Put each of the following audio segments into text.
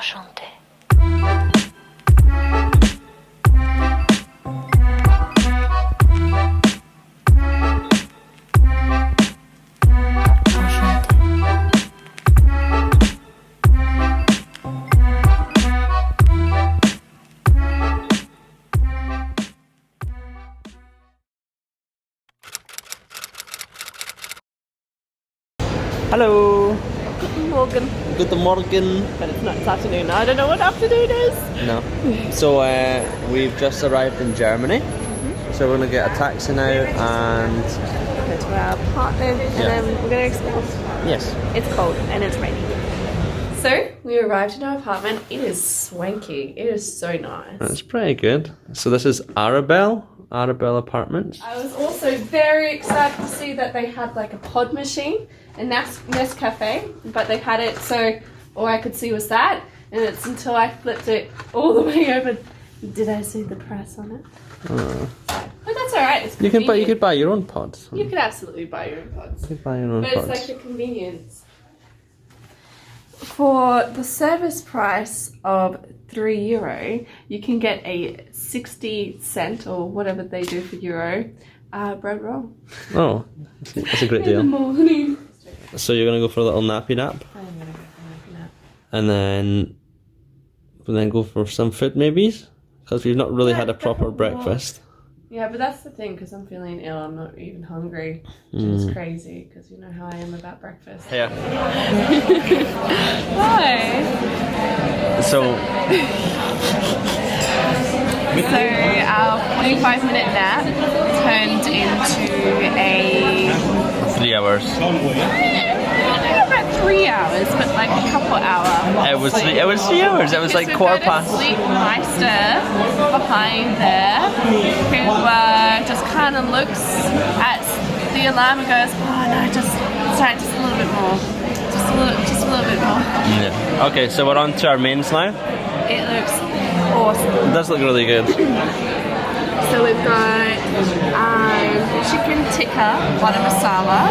Enchanté. Hello. Guten Morgen. Guten Morgen. But it's not, it's afternoon. I don't know what afternoon is. No. So we've just arrived in Germany. So we're gonna get a taxi now and Go to our apartment and then we're going to explore. yes. It's cold and it's raining. So we arrived in our apartment. It is swanky. It is so nice. That's pretty good. So this is Arabelle Apartments. I was also very excited to see that they had like a pod machine, a Nescafe, but they had it so all I could see was that, and it's until I flipped it all the way over. Did I see the price on it? But that's alright. It's You convenient. could buy your own pods. You could absolutely buy your own pods. You could buy your own But pods. it's like a convenience. For the service price of €3, you can get a 60-cent or whatever they do for euro bread roll. Oh, that's a great In the deal. morning. So you're gonna go for a little nappy nap, I'm gonna go for a nap. and then go for some food maybe, because we've not really Yeah, had a proper definitely. breakfast. Yeah, but that's the thing, because I'm feeling ill. I'm not even hungry, which is crazy, because you know how I am about breakfast. Yeah. Hi. So So our 45-minute nap turned into a 3 hours. about 3 hours, but like a couple hour. It was 3 hours. It was like We've quarter got a past. sleep meister behind there who just kind of looks at the alarm and goes, oh no, just a little bit more, just a little bit more. Yeah. Okay, so we're on to our mains now. It looks awesome. It does look really good. So we've got chicken tikka butter masala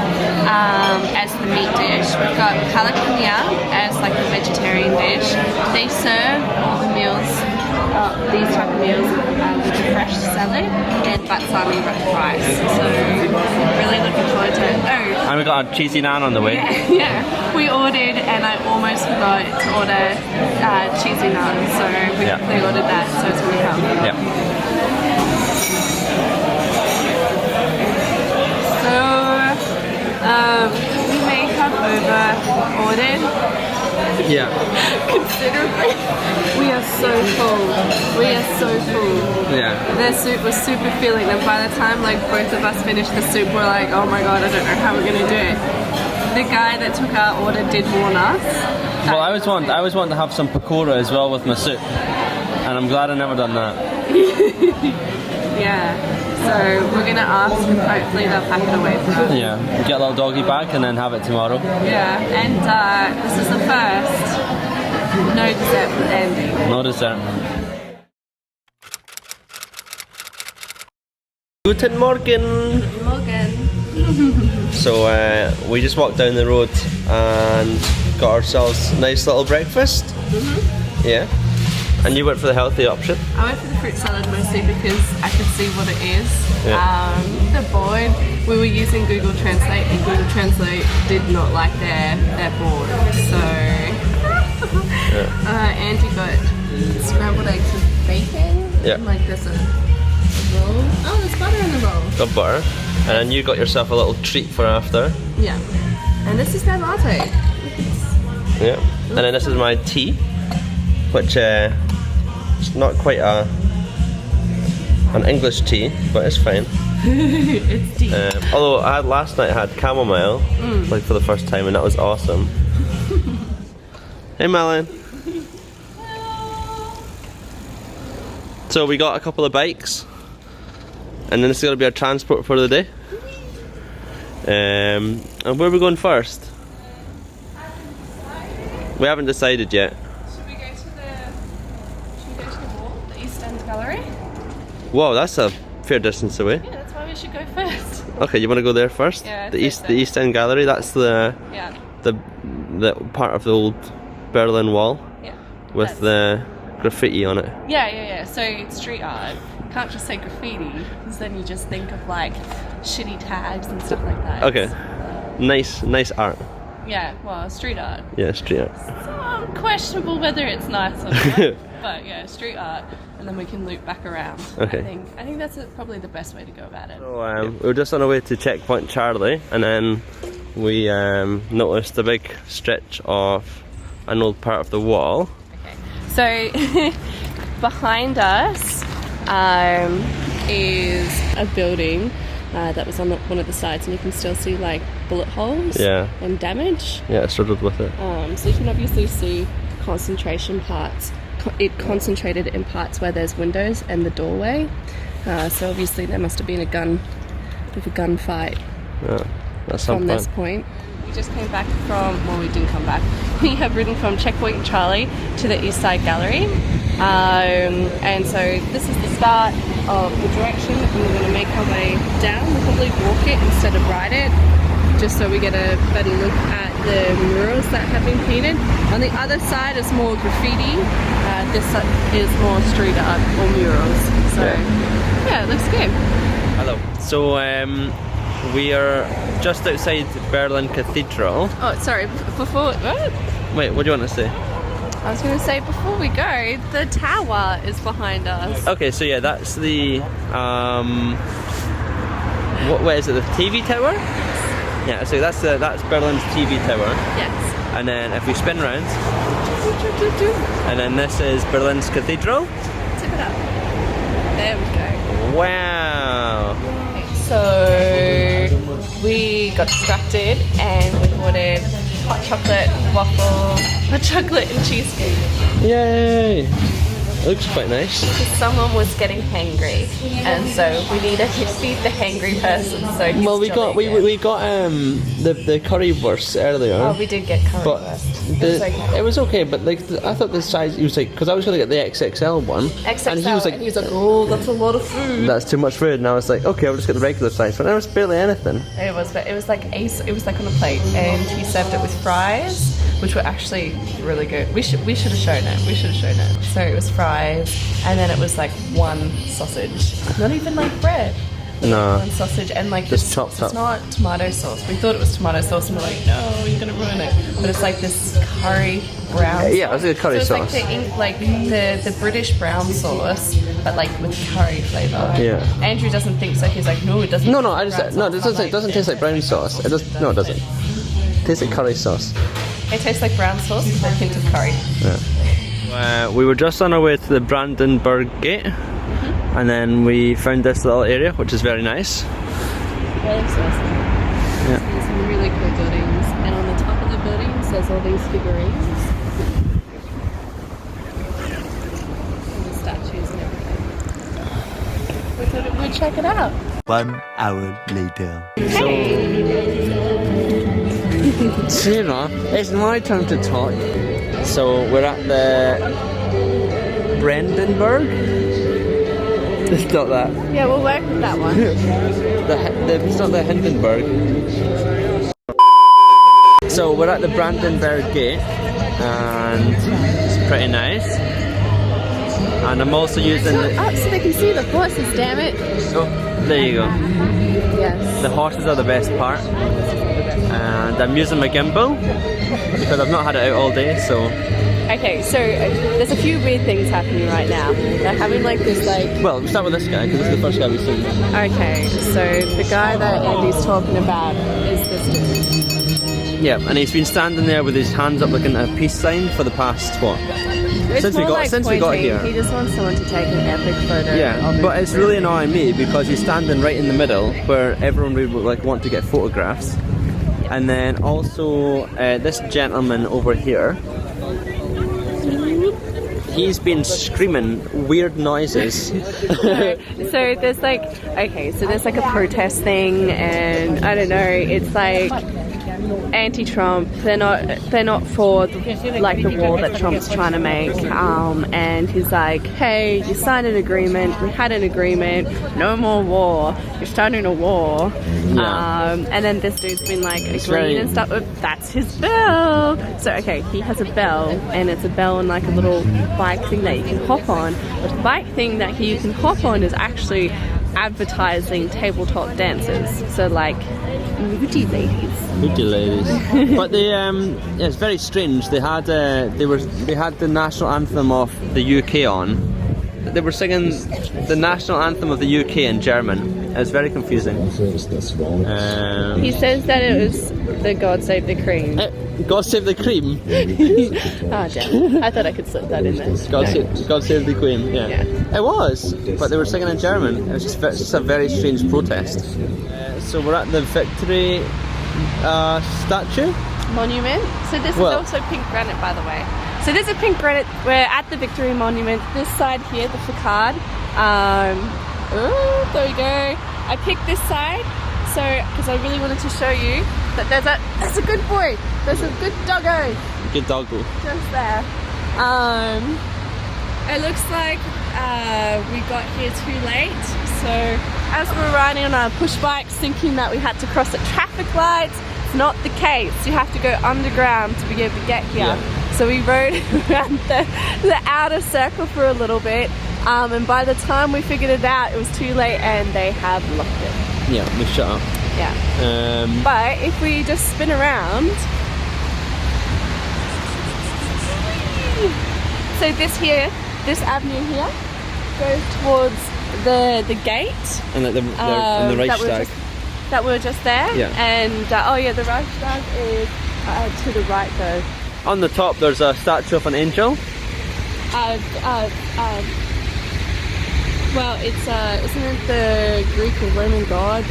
as the meat dish. We've got jalapeno as like the vegetarian dish. They serve all the meals, these type of meals with a fresh salad and balsamic rice. So really looking forward to it. Oh, And we got a cheesy naan on the way. yeah, we ordered and I almost forgot to order cheesy naan. So we quickly ordered that, so it's going to come. Yeah. We may have over-ordered Yeah. considerably. We are so full. Yeah. The soup was super filling, and by the time like both of us finished the soup, we're like, oh my god, I don't know how we're gonna do it. The guy that took our order did warn us. Well, I always want to have some pakora as well with my soup, and I'm glad I never done that. Yeah. So we're gonna ask, and hopefully they'll pack it away for us. Yeah. Get a little doggy bag and then have it tomorrow. Yeah, and this is the first no dessert with Andy. No dessert. Guten Morgen. Morgan. So we just walked down the road and got ourselves a nice little breakfast. Yeah. And you went for the healthy option. I went for the fruit salad mostly because I could see what it is. Yeah. The board, we were using Google Translate and Google Translate did not like their board. So Andy got scrambled eggs with bacon. Yeah. And like there's a roll. Oh, there's butter in the roll. Got butter. And then you got yourself a little treat for after. Yeah. And this is their latte. Yeah. And then this is my tea, which it's not quite an English tea, but it's fine. It's tea. Although last night I had chamomile, like for the first time, and that was awesome. Hey, Malin. So we got a couple of bikes, and then this is going to be our transport for the day. And where are we going first? We haven't decided yet. Should we go to the wall, the East End Gallery? Whoa, that's a fair distance away. Yeah, that's why we should go first. Okay, you want to go there first? Yeah, the East End Gallery. That's the Yeah. the part of the old Berlin Wall. Yeah. with the graffiti on it. Yeah. So it's street art. Can't just say graffiti, because then you just think of like shitty tags and stuff like that. Okay. Nice art. Yeah, well, street art. Yeah, street art. So questionable whether it's nice or not. But yeah, street art, and then we can loop back around. Okay. I think that's probably the best way to go about it. So we were just on our way to Checkpoint Charlie, and then we noticed a big stretch of an old part of the wall. Okay. So behind us is a building that was on one of the sides, and you can still see like bullet holes and damage. Yeah, I struggled with it. So you can obviously see concentration parts. It concentrated in parts where there's windows and the doorway. So obviously there must have been a gunfight from this point. We just came back from, well, we didn't come back. We have ridden from Checkpoint Charlie to the East Side Gallery. And so this is the start of the direction, and we're going to make our way down. We'll probably walk it instead of ride it, just so we get a better look at the murals that have been painted. On the other side is more graffiti. This is more street art or murals. So yeah, it looks good. Hello. So we are just outside Berlin Cathedral. Oh, sorry. Before what? Wait, what do you want to say? I was going to say, before we go, the tower is behind us. Okay, so yeah, that's the what is it? The TV tower? Yeah, so that's Berlin's TV tower. Yes. And then if we spin round, and then this is Berlin's Cathedral. Tip it up. There we go. Wow. So we got distracted and we ordered hot chocolate, waffle, hot chocolate and cheesecake. Yay! It looks quite nice. Someone was getting hangry, and so we need to feed the hangry person. So Well, we got the currywurst earlier. Oh, we did get But currywurst. it was okay, but like I thought the size, he was like, because I was gonna get the XXL one, XXL, and he was like, oh, that's a lot of food. that's too much food, and I was like, okay, I'll just get the regular size, but it was barely anything. It was like on a plate, and he served it with fries, which were actually really good. We should have shown it. So it was fries, and then it was like one sausage, not even like bread. No. One sausage and like Just this, chopped up. It's not tomato sauce. We thought it was tomato sauce, and we're like, no, you're gonna ruin it. But it's like this curry brown. Yeah, it was like a curry so sauce. It's like the British brown sauce, but like with curry flavour. Yeah. Andrew doesn't think so. He's like, no, it doesn't. No, taste I like just brown no, sauce. it doesn't taste like brown sauce. It does no, it doesn't. It tastes like curry sauce. It tastes like brown sauce with a hint of curry. Yeah. We were just on our way to the Brandenburg Gate, and then we found this little area, which is very nice. That looks awesome. Yeah. There's some really cool buildings, and on the top of the buildings there's all these figurines. And the statues and everything. We thought we'd check it out. 1 hour later. Sarah, it's my turn to talk. So we're at the Brandenburg. It's not that. Yeah, we'll work with that one. It's not the Hindenburg. So we're at the Brandenburg Gate, and it's pretty nice. And I'm also using the. Up so they can see the horses, damn it. Oh, there you go. Yes. The horses are the best part. And I'm using my gimbal because I've not had it out all day, so. Okay, so there's a few weird things happening right now. They're having like this Well, we'll start with this guy because this is the first guy we've seen. Okay, so the guy that Andy's talking about is this dude. Yeah, and he's been standing there with his hands up like in a peace sign for the past what? Since we got here. He just wants someone to take an epic photo. Yeah, but it's really annoying me because he's standing right in the middle where everyone would like want to get photographs. And then also this gentleman over here, he's been screaming weird noises. So there's like, okay, so there's like a protest thing, and I don't know, it's like anti-Trump. They're not for like the war that Trump's trying to make. And he's like, hey, you signed an agreement. We had an agreement. No more war. You're starting a war. And then this dude's been like agreeing and stuff. That's his bell. So okay, he has a bell, and it's a bell and like a little bike thing that you can hop on. But the bike thing that you can hop on is actually advertising tabletop dances. So like moody ladies. But they yeah, it's very strange. They had the national anthem of the UK on. They were singing the national anthem of the UK in German. It was very confusing. He says that it was the God Save the Cream. God Save the Cream? Oh damn, I thought I could slip that in there. God Save the Queen, yeah. It was, but they were singing in German. It was just a very strange protest. So we're at the Victory statue? Monument. So this is also pink granite, by the way. So this is pink granite. We're at the Victory Monument. This side here, the facade. Oh, there we go. I picked this side, so because I really wanted to show you that there's a good boy. There's a good doggo. Good doggo. Just there. It looks like we got here too late. So as we're riding on our push bikes, thinking that we had to cross at traffic lights, it's not the case. You have to go underground to be able to get here. Yeah. So we rode around the outer circle for a little bit, and by the time we figured it out, it was too late and they have locked it. Yeah, they shut up. Yeah. But if we just spin around, so this avenue here goes towards the gate. And the Reichstag. That we were just there. Yeah. And the Reichstag is to the right though. On the top there's a statue of an angel. Well, it's isn't it the Greek or Roman god?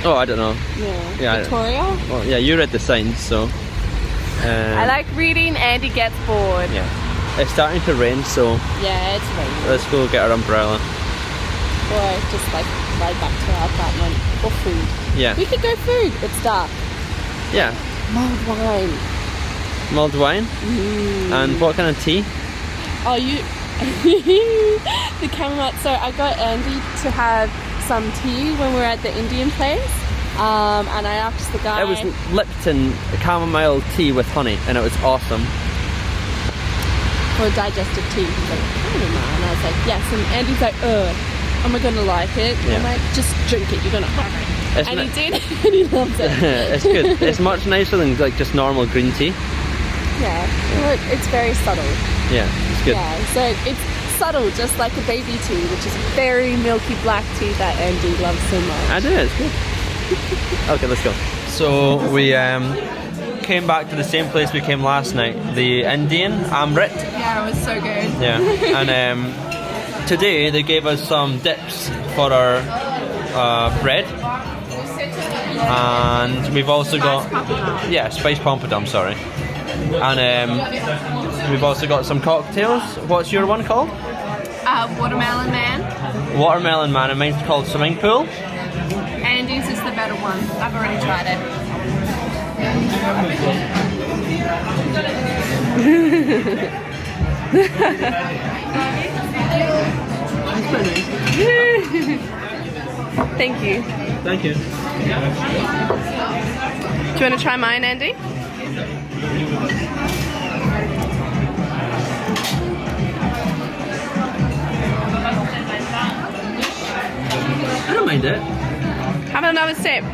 Oh, I don't know. Yeah. Victoria? Well, yeah, you read the signs, so. I like reading. Andy gets bored. Yeah. It's starting to rain, so. Yeah, it's raining. Let's go get our umbrella. Or just like ride back to our apartment. Or food. Yeah. We could go food. It's dark. Yeah. Mulled wine. Mulled wine? And what kind of tea? Oh, the chamomile. So I got Andy to have some tea when we were at the Indian place, and I asked the guy. It was Lipton chamomile tea with honey, and it was awesome. For digestive tea. He's like, I don't know. And I was like, yes. And Andy's like, am I gonna like it? Yeah. I'm like, just drink it. You're gonna. And he did, and he loves it. It's good. It's much nicer than like just normal green tea. Yeah, well, it's very subtle. Yeah, it's good. Yeah, so it's subtle, just like a baby tea, which is very milky black tea that Andy loves so much. I do, it's good. Okay, let's go. So we came back to the same place we came last night, the Indian, Amrit. Yeah, it was so good. Yeah, and today they gave us some dips for our bread. And we've also got spiced pompadum, sorry. And we've also got some cocktails. What's your one called? Watermelon Man. Watermelon Man, and mine's called Swimming Pool. Andy's is the better one. I've already tried it. Thank you. Thank you. Do you want to try mine, Andy? I don't mind it. Have another sip.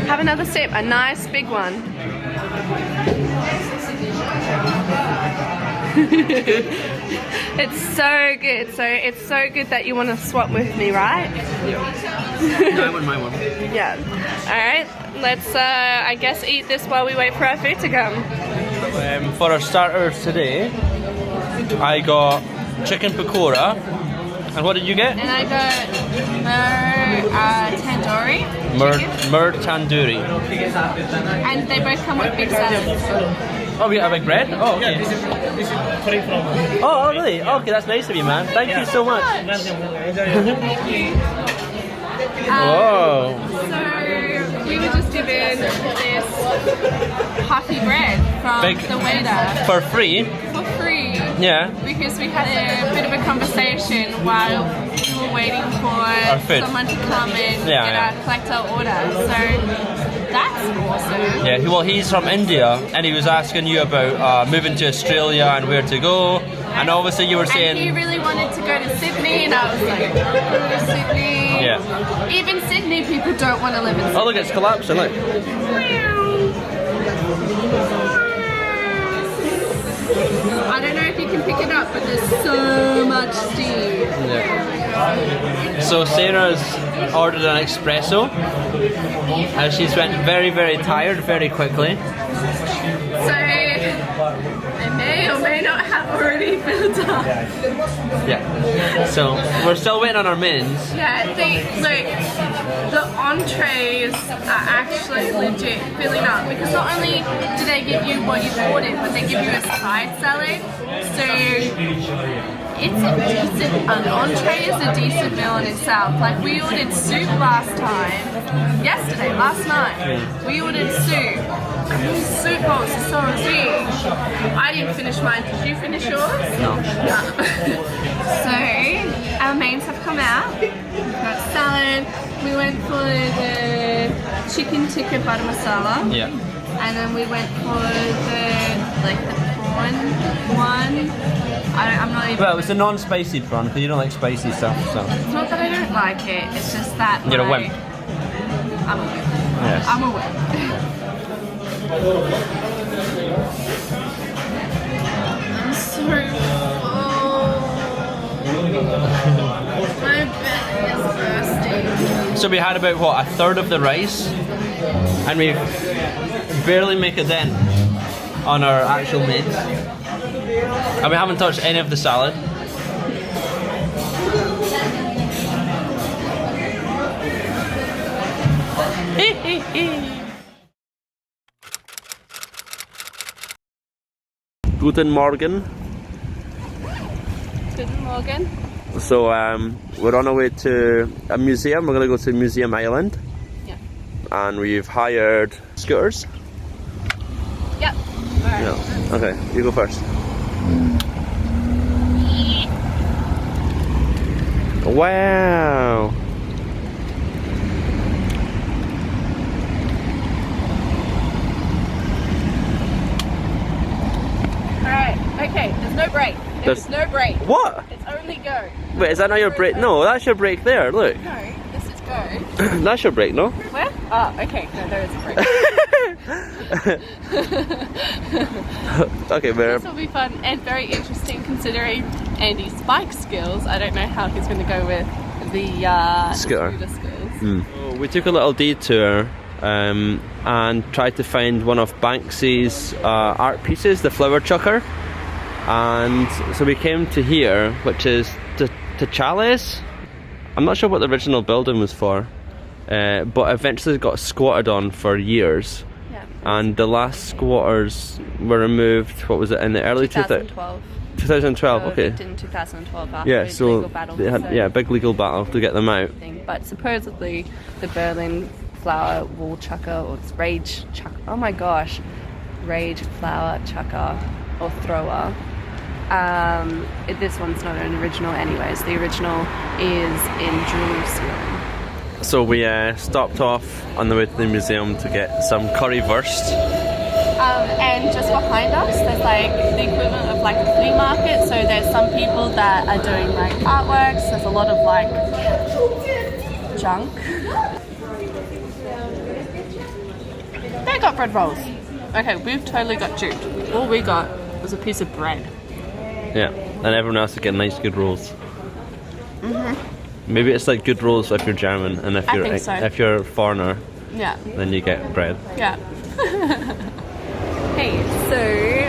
Have another sip. A nice big one. It's so good. So it's so good that you want to swap with me, right? Yeah. No, I want my one. Yeah. All right. Let's, I guess, eat this while we wait for our food to come. For our starters today, I got chicken pakora. And what did you get? And I got tandoori. Murd tandoori. And they both come with big salads. Oh, we got a big bread? Oh, okay. Oh, really? Okay, that's nice of you, man. Thank you so much. Thank you. Whoa. So we were just given this puffy bread from the waiter For free? for free. Yeah. Because we had a bit of a conversation while we were waiting for food. someone to come and collect our order. So that's awesome. Yeah, well, he's from India, and he was asking you about moving to Australia and where to go. And obviously you were saying... And he really wanted to go to Sydney, and I was like, go to Sydney. Yeah. Even Sydney people don't want to live in Sydney. Oh, look, it's collapsing, look. I don't know if you can pick it up, but there's so much steam. Yeah. So Sarah's ordered an espresso, and she's went very, very tired very quickly. So I may or may not have already filled up. Yeah. So we're still waiting on our mains. Yeah, the entrees are actually legit filling up, because not only do they give you what you've ordered, but they give you a side salad. So it's a decent, an entree is a decent meal in itself. Like, we ordered soup last night. We ordered soup. Soup bowls, so was we. I didn't finish mine. Did you finish yours? No. So our mains have come out. We've got salad. We went for the chicken tikka butter masala. Yeah. And then we went for the prawn one. I'm not even... Well, it was a non-spicy prawn, because you don't like spicy stuff, so... It's not that I don't like it, it's just that... You're a wimp. I'm a wimp. Yes. I'm a wimp. I'm so full. My belly is bursting. So we had about, what, a third of the rice? And we barely make a dent on our actual mains. And we haven't touched any of the salad. Guten Morgen. Guten Morgen. So we're on our way to a museum. We're going to go to Museum Island. Yeah. And we've hired scooters. Yep. Alright. Yeah. Okay, you go first. Wow. Alright, okay, there's no brake. There's no brake. What? It's only go. Wait, is that not your brake? No, that's your brake there, look. No, this is go. That's your brake, no? Where? Oh, okay, no, there is a brake. Okay, This will be fun and very interesting, considering Andy's bike skills. I don't know how he's going to go with the Scooter skills. So we took a little detour and tried to find one of Banksy's art pieces, the flower chucker. And so we came to here, which is T'Challa's. I'm not sure what the original building was for, but eventually it got squatted on for years. Yeah. And the last squatters were removed, what was it, in the early 2012. 2012, So okay. in 2012 after Yeah, a so legal battle. they had a big legal battle to get them out. But supposedly the Berlin flower wall chucker, or it's rage chucker. Oh my gosh, rage flower chucker or thrower. This one's not an original anyways. The original is in Jerusalem. So we stopped off on the way to the museum to get some currywurst. And just behind us, there's like the equivalent of like a flea market. So there's some people that are doing like artworks. There's a lot of like junk. They got bread rolls. Okay, we've totally got duped. All we got was a piece of bread. Yeah, and everyone else is getting nice good rolls. Mhm. Maybe it's like good rolls if you're German, and if I you're think so. if you're a foreigner, Yeah. then you get bread. Yeah. Hey, so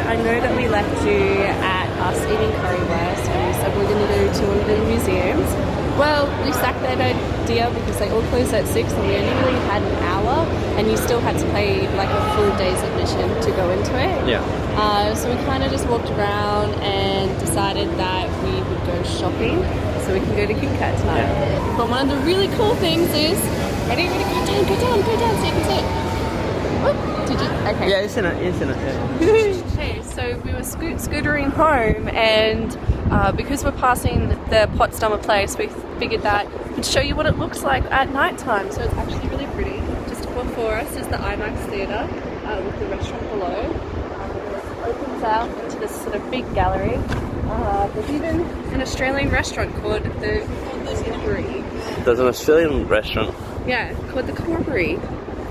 I know that we left you at us eating currywurst and we said we're going to go to one of the museums. Well, we sacked that idea because they all closed at 6 and we only really had an hour and you still had to pay like a full day's admission to go into it. Yeah. So we kind of just walked around and decided that we would go shopping. so we can go to Kit Kat tonight. But one of the really cool things is, ready, go down, so you can see it. Whoop, did you? Okay. Yeah, it's in it. Yeah. Okay, so we were scootering home, and because we're passing the Potsdamer place, we figured that we'd show you what it looks like at night time. So it's actually really pretty. Just before us is the IMAX theatre with the restaurant below. It opens out into this sort of big gallery. There's even an Australian restaurant called the Corroboree. There's an Australian restaurant. Yeah, called the Corroboree.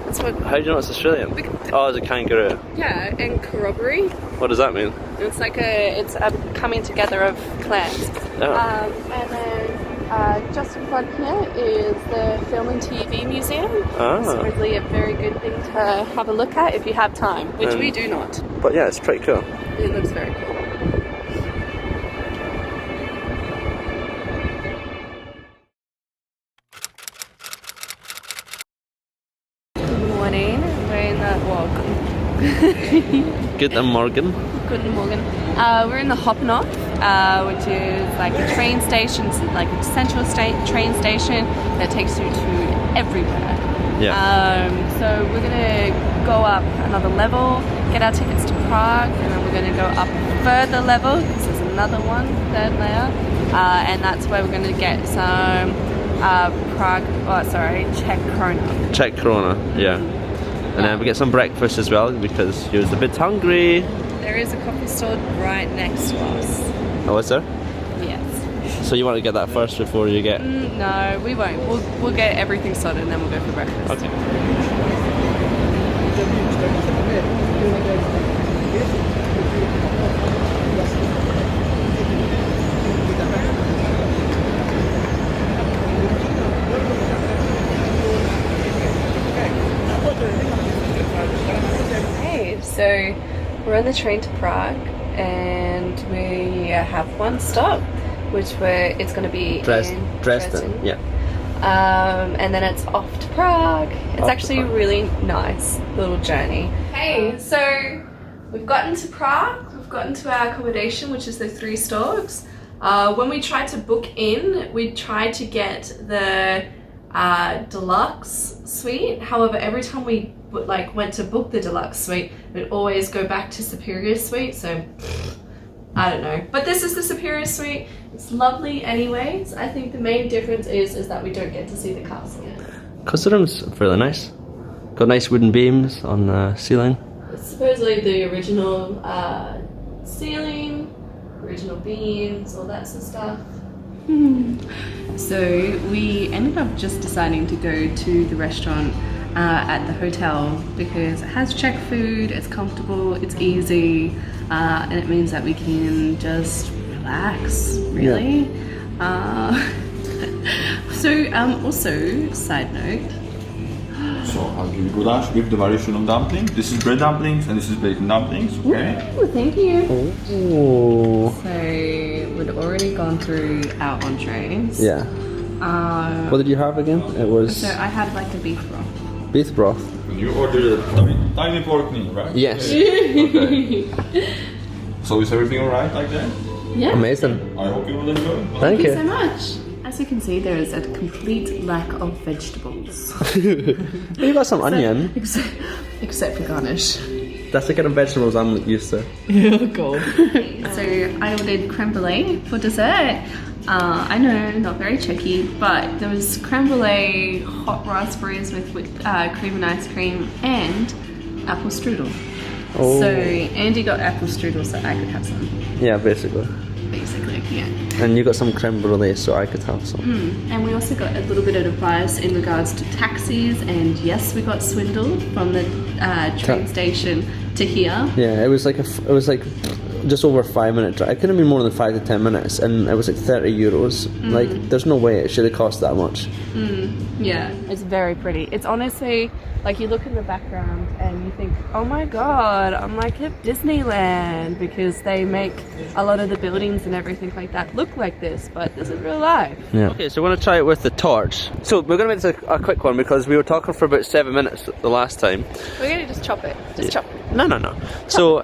That's what. How do you know it's Australian? Oh, it's a kangaroo. Yeah, and Corroboree. What does that mean? It's like a coming together of clans. Oh. And then just in front here is the Film and TV Museum. Ah. It's supposedly a very good thing to have a look at if you have time, which we do not. But yeah, it's pretty cool. It looks very cool. Good morning. We're in the Guten Morgen. Guten Morgen. We're in the Hoppenhof, which is like a train station, like a central train station that takes you to everywhere. Yeah. So we're gonna go up another level, get our tickets to Prague, and then we're gonna go up a further level because there's another one, third layer, and that's where we're gonna get some Czech Corona. Czech Corona, yeah. And then we get some breakfast as well because you're a bit hungry. There is a coffee store right next to us. Oh, is there? Yes. So you want to get that first before you get... No, we won't. We'll get everything sorted and then we'll go for breakfast. Okay. Hey, so we're on the train to Prague and we have one stop, which it's going to be in Dresden. Yeah. And then it's off to Prague. It's actually a really nice little journey. Hey, so we've gotten to Prague. We've gotten to our accommodation, which is the 3 Storks. When we tried to book in, we tried to get the deluxe suite. However, every time we went to book the deluxe suite, we'd always go back to superior suite. So I don't know, but this is the superior suite. It's lovely anyways. I think the main difference is that we don't get to see the castle. Because the room's really nice. Got nice wooden beams on the ceiling. It's supposedly the original ceiling, original beams, all that sort of stuff. So we ended up just deciding to go to the restaurant at the hotel because it has Czech food, it's comfortable, it's easy, and it means that we can just relax, really. Yeah. Also, side note. So I'll give you goulash with the variation of dumplings. This is bread dumplings and this is bacon dumplings, okay? Ooh, thank you. Oh. So we'd already gone through our entrees. Yeah. What did you have again? It was... So I had like a beef broth. Beef broth. You ordered a tiny pork knee, right? Yes. Okay. So is everything alright like that? Yeah. Amazing. I hope you will enjoy. Thank Thank you you. so much. As you can see, there is a complete lack of vegetables. You got some onion. Except for garnish. That's the kind of vegetables I'm used to. Oh god. So I ordered creme brulee for dessert. I know, not very Czechy, but there was creme brulee, hot raspberries with cream and ice cream, and apple strudel. Oh. So Andy got apple strudel so I could have some. Yeah, basically. Basically, yeah. And you got some creme brulee so I could have some. And we also got a little bit of advice in regards to taxis, and yes, we got swindled from the train station to here. Yeah, it was like just over a 5-minute drive. It couldn't be more than 5 to 10 minutes, and it was like €30. Like, there's no way it should have cost that much. Yeah, it's very pretty. It's honestly like you look in the background and you think, oh my god, I'm like at Disneyland, because they make a lot of the buildings and everything like that look like this, but this is real life. Yeah. Okay, so we're going to try it with the torch. So we're going to make this a quick one because we were talking for about 7 minutes the last time. We're going to just chop it. Chop it. No. So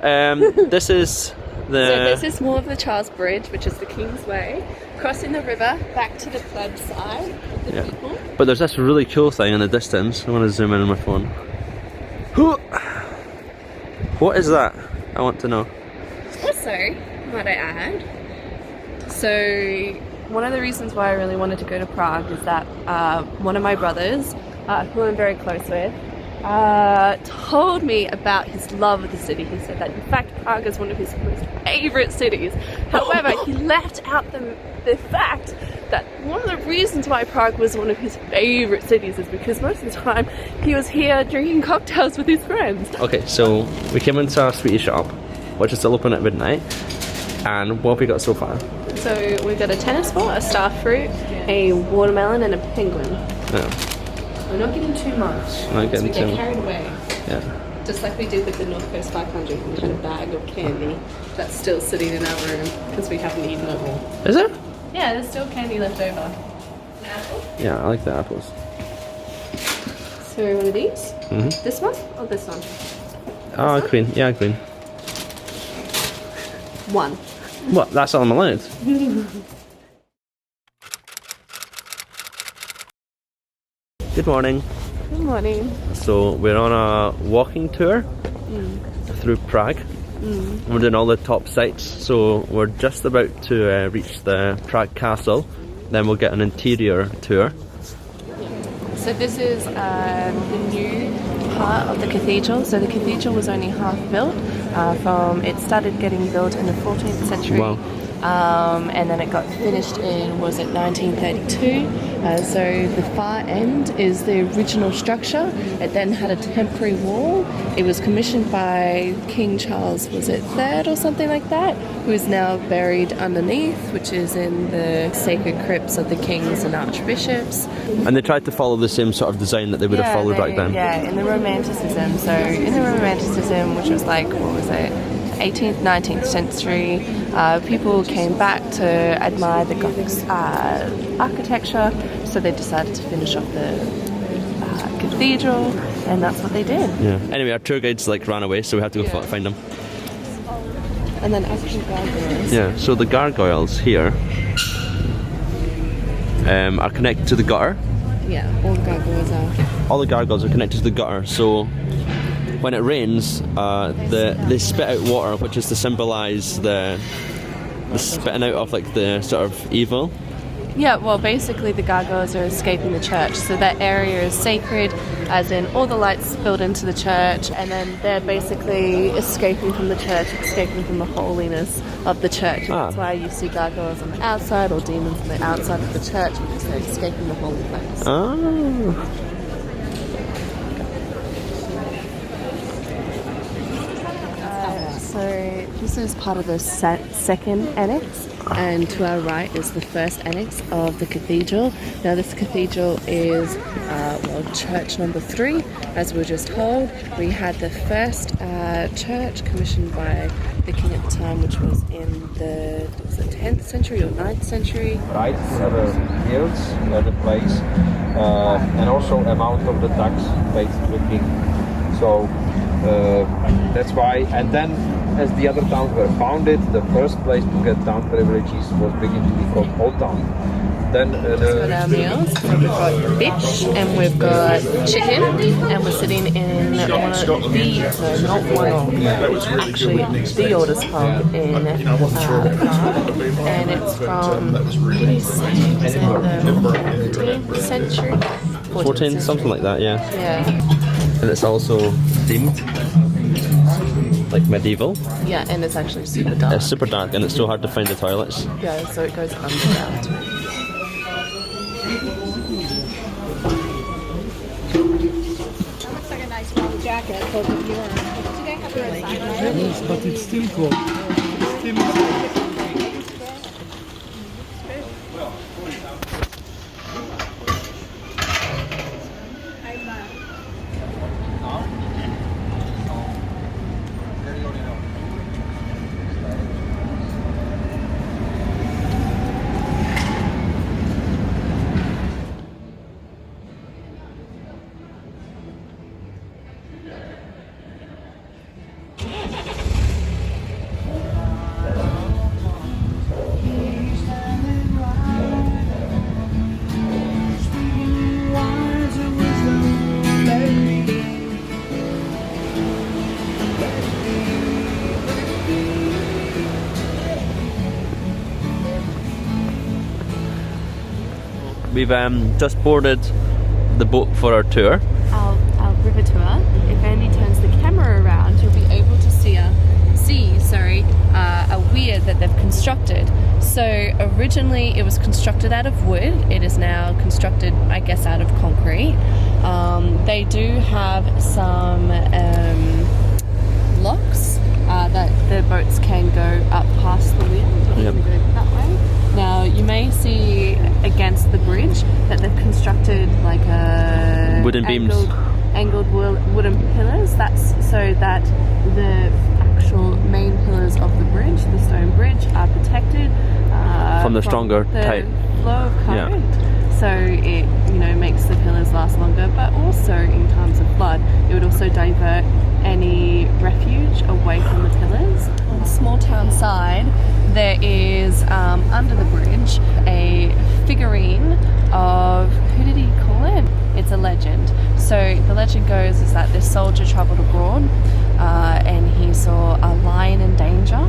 this is So this is more of the Charles Bridge, which is the Kingsway. crossing the river back to the club side of the people. But there's this really cool thing in the distance. I want to zoom in on my phone. What is that? I want to know. Also, might I add, so one of the reasons why I really wanted to go to Prague is that one of my brothers, who I'm very close with, told me about his love of the city. He said that in fact Prague is one of his most favourite cities. However, he left out the fact that one of the reasons why Prague was one of his favourite cities is because most of the time he was here drinking cocktails with his friends. Okay, so we came into our sweetie shop, which is still open at midnight, and what have we got so far? So we've got a tennis ball, a star fruit, a watermelon and a penguin. Yeah. We're not getting too much. Not getting we too get much. carried away. Yeah. Just like we did with the North Coast 500, we had a bag of candy that's still sitting in our room because we haven't eaten it all. Is there? Yeah, there's still candy left over. An apple? Yeah, I like the apples. So one of these? Mm-hmm. This one or this one? Oh, green. Yeah, green. One. What? That's all I'm allowed? Good morning. Good morning. So we're on a walking tour through Prague. We're doing all the top sites. So we're just about to reach the Prague Castle. Then we'll get an interior tour. So this is the new part of the cathedral. So the cathedral was only half built. It started getting built in the 14th century. Wow. And then it got finished in, 1932? So the far end is the original structure. It then had a temporary wall. It was commissioned by King Charles, was it III or something like that, who is now buried underneath, which is in the sacred crypts of the kings and archbishops. And they tried to follow the same sort of design that they would have followed back then. Yeah, in the Romanticism. So in the Romanticism, which was like, 18th, 19th century, people came back to admire the Gothic architecture, so they decided to finish off the cathedral, and that's what they did. Yeah. Anyway, our tour guides ran away, so we had to go find them. And then actually gargoyles. Yeah. So the gargoyles here are connected to the gutter. Yeah, all the gargoyles are. All the gargoyles are connected to the gutter, so when it rains, they spit out water, which is to symbolise the spitting out of like the sort of evil. Yeah, well, basically the gargoyles are escaping the church, so that area is sacred, as in all the lights spilled into the church, and then they're basically escaping from the church, escaping from the holiness of the church. That's why you see gargoyles on the outside or demons on the outside of the church, because they're escaping the holy place. Oh. So this is part of the second annex, and to our right is the first annex of the cathedral. Now this cathedral is church number 3, as we were just told. We had the first church commissioned by the king at the time, which was in the 10th century or 9th century. Right, yields the place, and also amount of the tax paid to the king. So that's why. And then, as the other towns were founded, the first place to get town privileges was beginning to be called Old Town. Then We've got our meals. So we've got fish and we've got chicken, and we're sitting in not one of, actually the oldest pub in Prague, and it's from, what did he say, it's in the 14th century? 14, something like that, yeah. Yeah. And it's also themed like medieval. Yeah, and it's actually super dark. It's super dark and it's so hard to find the toilets. Yeah, so it goes underground. Looks like a nice long jacket. Do they have the right size? Yes, but it's still cold. we've just boarded the boat for our tour. Our river tour. If Andy turns the camera around, you'll be able to see a weir that they've constructed. So originally it was constructed out of wood. It is now constructed, I guess, out of concrete. They do have some locks that the boats can go up past the weir. Yep. Go that way. Now you may see against the bridge that they've constructed like a Wooden beams. Angled wooden pillars. That's so that the actual main pillars of the bridge, the stone bridge, are protected From the stronger type. flow of current. So it makes the pillars last longer, but also in times of flood, it would also divert any refuge away from the pillars. On the small town side, there is under the bridge a figurine of, who did he call it? It's a legend. So the legend goes is that this soldier travelled abroad and he saw a lion in danger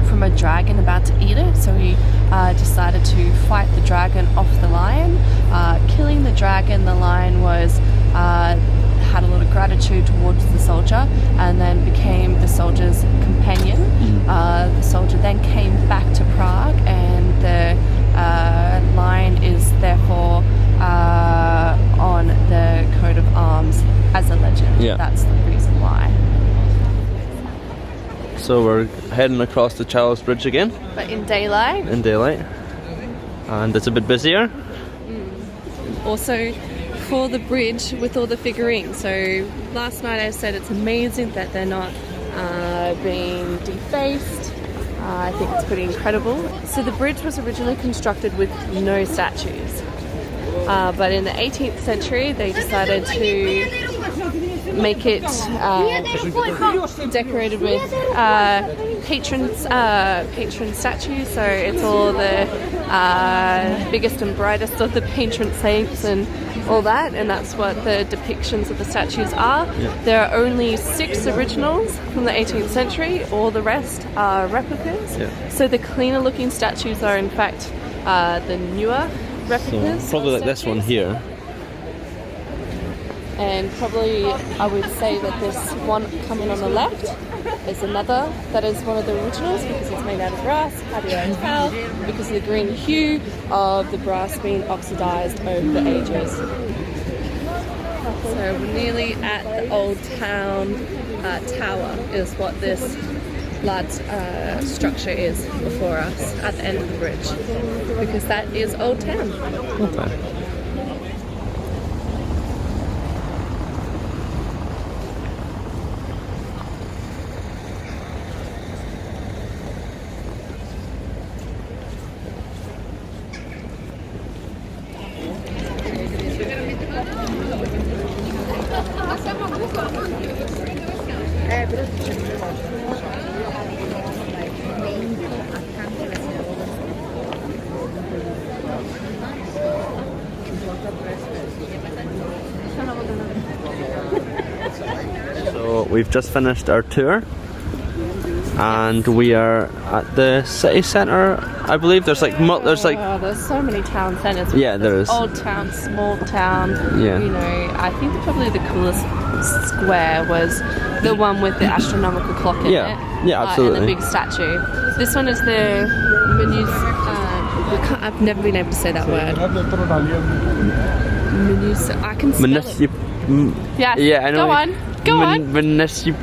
from a dragon about to eat it. So he decided to fight the dragon off the lion. Killing the dragon, the lion was had a lot of gratitude towards the soldier and then became the soldier's companion. The soldier then came back to Prague and the lion is therefore on the coat of arms as a legend. Yeah. That's the reason why. So we're heading across the Charles Bridge again But in daylight. in daylight, and it's a bit busier. Also for the bridge with all the figurines. So last night I said it's amazing that they're not being defaced. I think it's pretty incredible. So the bridge was originally constructed with no statues. But in the 18th century they decided to make it decorated with patron statues. So it's all the biggest and brightest of the patron saints and all that, and that's what the depictions of the statues are. There are only 6 originals from the 18th century. All the rest are replicas. So the cleaner looking statues are in fact the newer replicas. So probably like this one here. And probably I would say that this one coming on the left is another that is one of the originals because it's made out of brass. How do you tell? Because of the green hue of the brass being oxidized over the ages. So we're nearly at the old town tower is what this large structure is before us at the end of the bridge, because that is Old Town. Okay. So we've just finished our tour and we are at the city centre. I believe there's like there's so many town centres. Yeah, there is. Old town, small town. Yeah. I think probably the coolest square was the one with the astronomical clock in it. Yeah, absolutely. And the big statue. This one is the I've never been able to say that word. I can spell it. Yeah, I know. Go on. Municipal.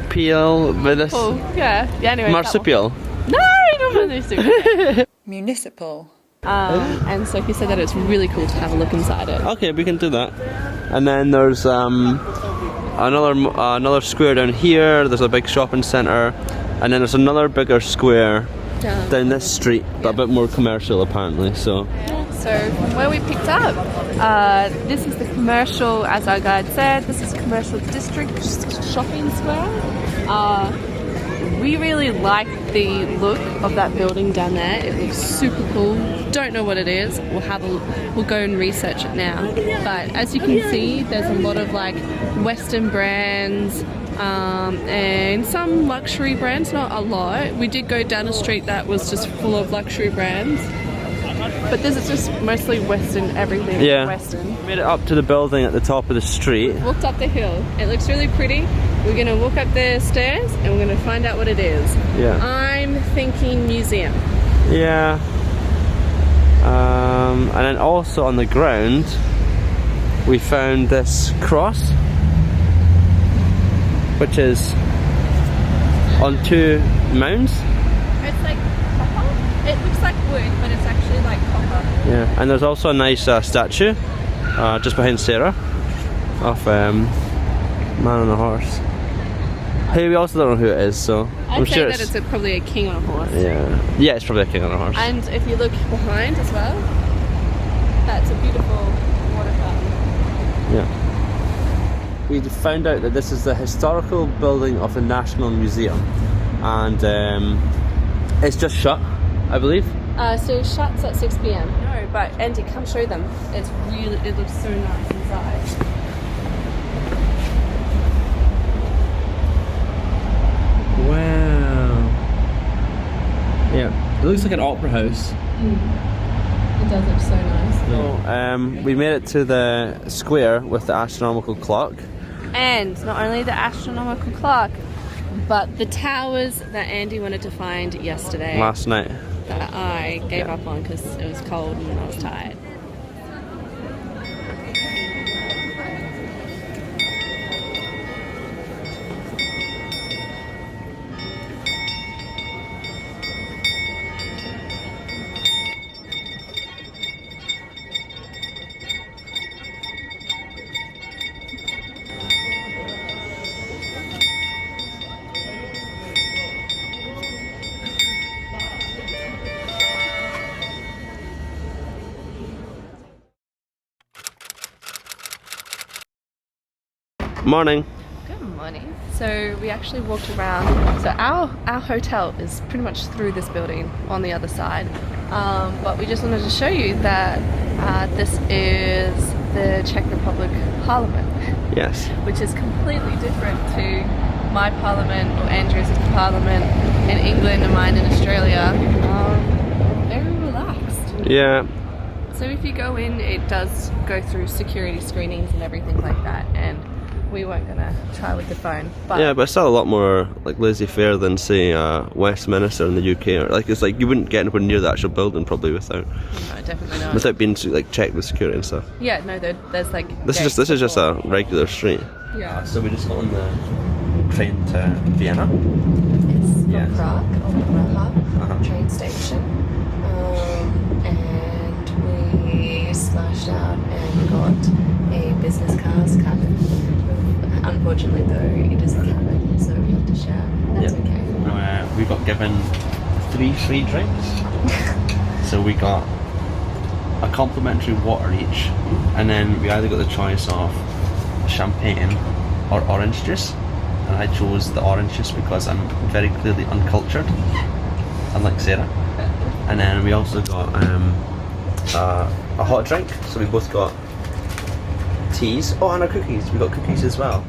Oh, yeah. Anyway. Marsupial. No, not municipal. Municipal. And Sophie said that it's really cool to have a look inside it. Okay, we can do that. And then there's another square down here. There's a big shopping centre, and then there's another bigger square down this street, but a bit more commercial apparently. So from where we picked up, this is the commercial, as our guide said, this is commercial district shopping square. We really like the look of that building down there. It looks super cool. Don't know what it is. We'll go and research it now. But as you can see, there's a lot of like Western brands and some luxury brands. Not a lot. We did go down a street that was just full of luxury brands. But this is just mostly Western, everything Yeah. Western. We made it up to the building at the top of the street. Walked up the hill. It looks really pretty. We're gonna walk up the stairs and we're gonna find out what it is. Yeah. I'm thinking museum. Yeah. And then also on the ground, we found this cross, which is on two mounds. It's like copper. It looks like wood, but it's actually like copper. Yeah, and there's also a nice statue just behind Sarah of man on a horse. Hey, we also don't know who it is, so I'm I'd say sure that it's probably a king on a horse. Yeah, it's probably a king on a horse. And if you look behind as well, that's a beautiful water fountain. Yeah. We found out that this is the historical building of the National Museum, and it's just shut, I believe. So it shuts at 6 p.m. No, but Andy, come show them. It looks so nice inside. Wow. Yeah, it looks like an opera house. It does look so nice. So, we made it to the square with the astronomical clock. And not only the astronomical clock, but the towers that Andy wanted to find yesterday. Last night. That I gave up on because it was cold and I was tired. Morning. Good morning. So we actually walked around. So our hotel is pretty much through this building on the other side. But we just wanted to show you that this is the Czech Republic Parliament. Yes. Which is completely different to my parliament or Andrew's parliament in England and mine in Australia. Very relaxed. Yeah. So if you go in, it does go through security screenings and everything like that, and we weren't gonna try with the phone. But Yeah, but it's still a lot more like laissez-faire than say Westminster in the UK. Or like it's like you wouldn't get anywhere near the actual building probably without no, definitely not. being like checked with security and stuff. Yeah, no, there's like This is just a regular street. Yeah. So we just got on the train to Vienna. It's from Yes. Prague, on the Uh-huh. train station. And we splashed out and got a business class cabin. Unfortunately though, it is a cabin, so we have to share. That's okay. We got given 3 free drinks. So we got a complimentary water each, and then we either got the choice of champagne or orange juice, and I chose the orange juice because I'm very clearly uncultured, unlike Sarah. And then we also got a hot drink, so we both got teas. Oh, and our cookies. We got cookies as well.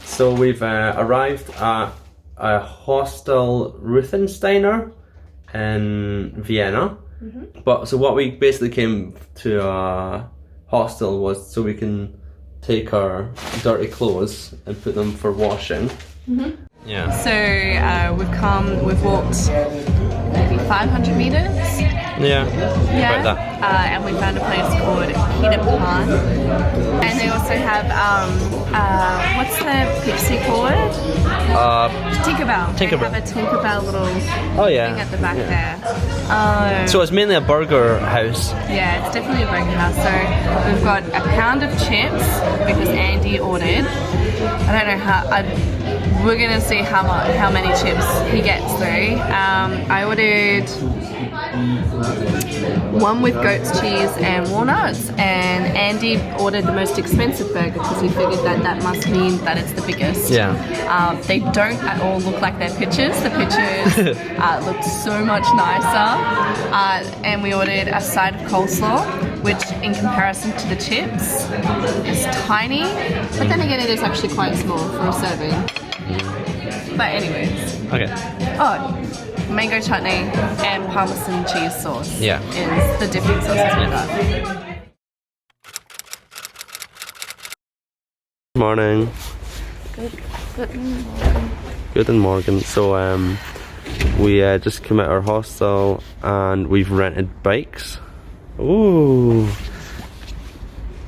So we've arrived at a hostel Ruthensteiner in Vienna. But so what we basically came to a hostel was so we can take our dirty clothes and put them for washing. Yeah. So we've walked maybe maybe 500 meters. Yeah. Yeah. About that. And we found a place called Pan. And they also have, what's the Pepsi called? Tinkerbell. Tinkerbell. They have a Tinkerbell little Oh yeah. thing at the back there. So it's mainly a burger house. Yeah, it's definitely a burger house. So we've got a pound of chips because Andy ordered. I don't know how. We're gonna see how many chips he gets through. I ordered one with goat's cheese and walnuts, and Andy ordered the most expensive burger because he figured that must mean that it's the biggest. Yeah. They don't at all look like their pictures. The pictures look so much nicer. And we ordered a side of coleslaw, which in comparison to the chips is tiny, but then again it is actually quite small for a serving. But anyways. Okay. Oh, mango chutney and parmesan cheese sauce Yeah. is the different sauces we got. Morning. Guten Morgen. So we just came out of our hostel and we've rented bikes. Ooh.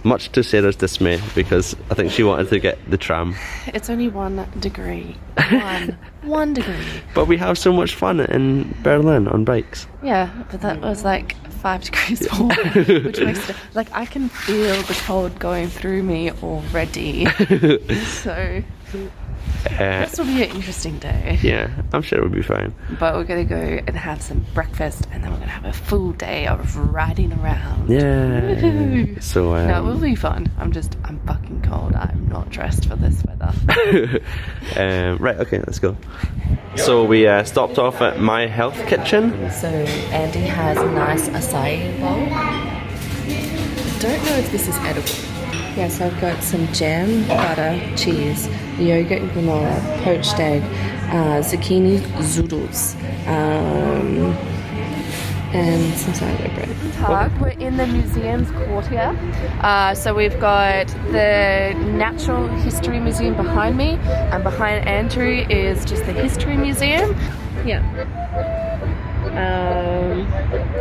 Much to Sarah's dismay because I think she wanted to get the tram. It's only 1 degree. One degree. But we have so much fun in Berlin on bikes. Yeah, but that was like 5 degrees more, which makes it like I can feel the cold going through me already. So this will be an interesting day. Yeah, I'm sure it'll be fine. But we're gonna go and have some breakfast, and then we're gonna have a full day of riding around. Yeah. Woohoo. So No, it will be fun. I'm fucking cold. I'm not dressed for this weather. right, okay, let's go. So we stopped off at My Health Kitchen. So Andy has a nice acai bowl. Don't know if this is edible. Yeah, so I've got some jam, butter, cheese, yogurt and granola, poached egg, zucchini zoodles, and some sourdough bread. Prague, we're in the museums courtyard. So we've got the Natural History Museum behind me, and behind Andrew is just the History Museum. Yeah.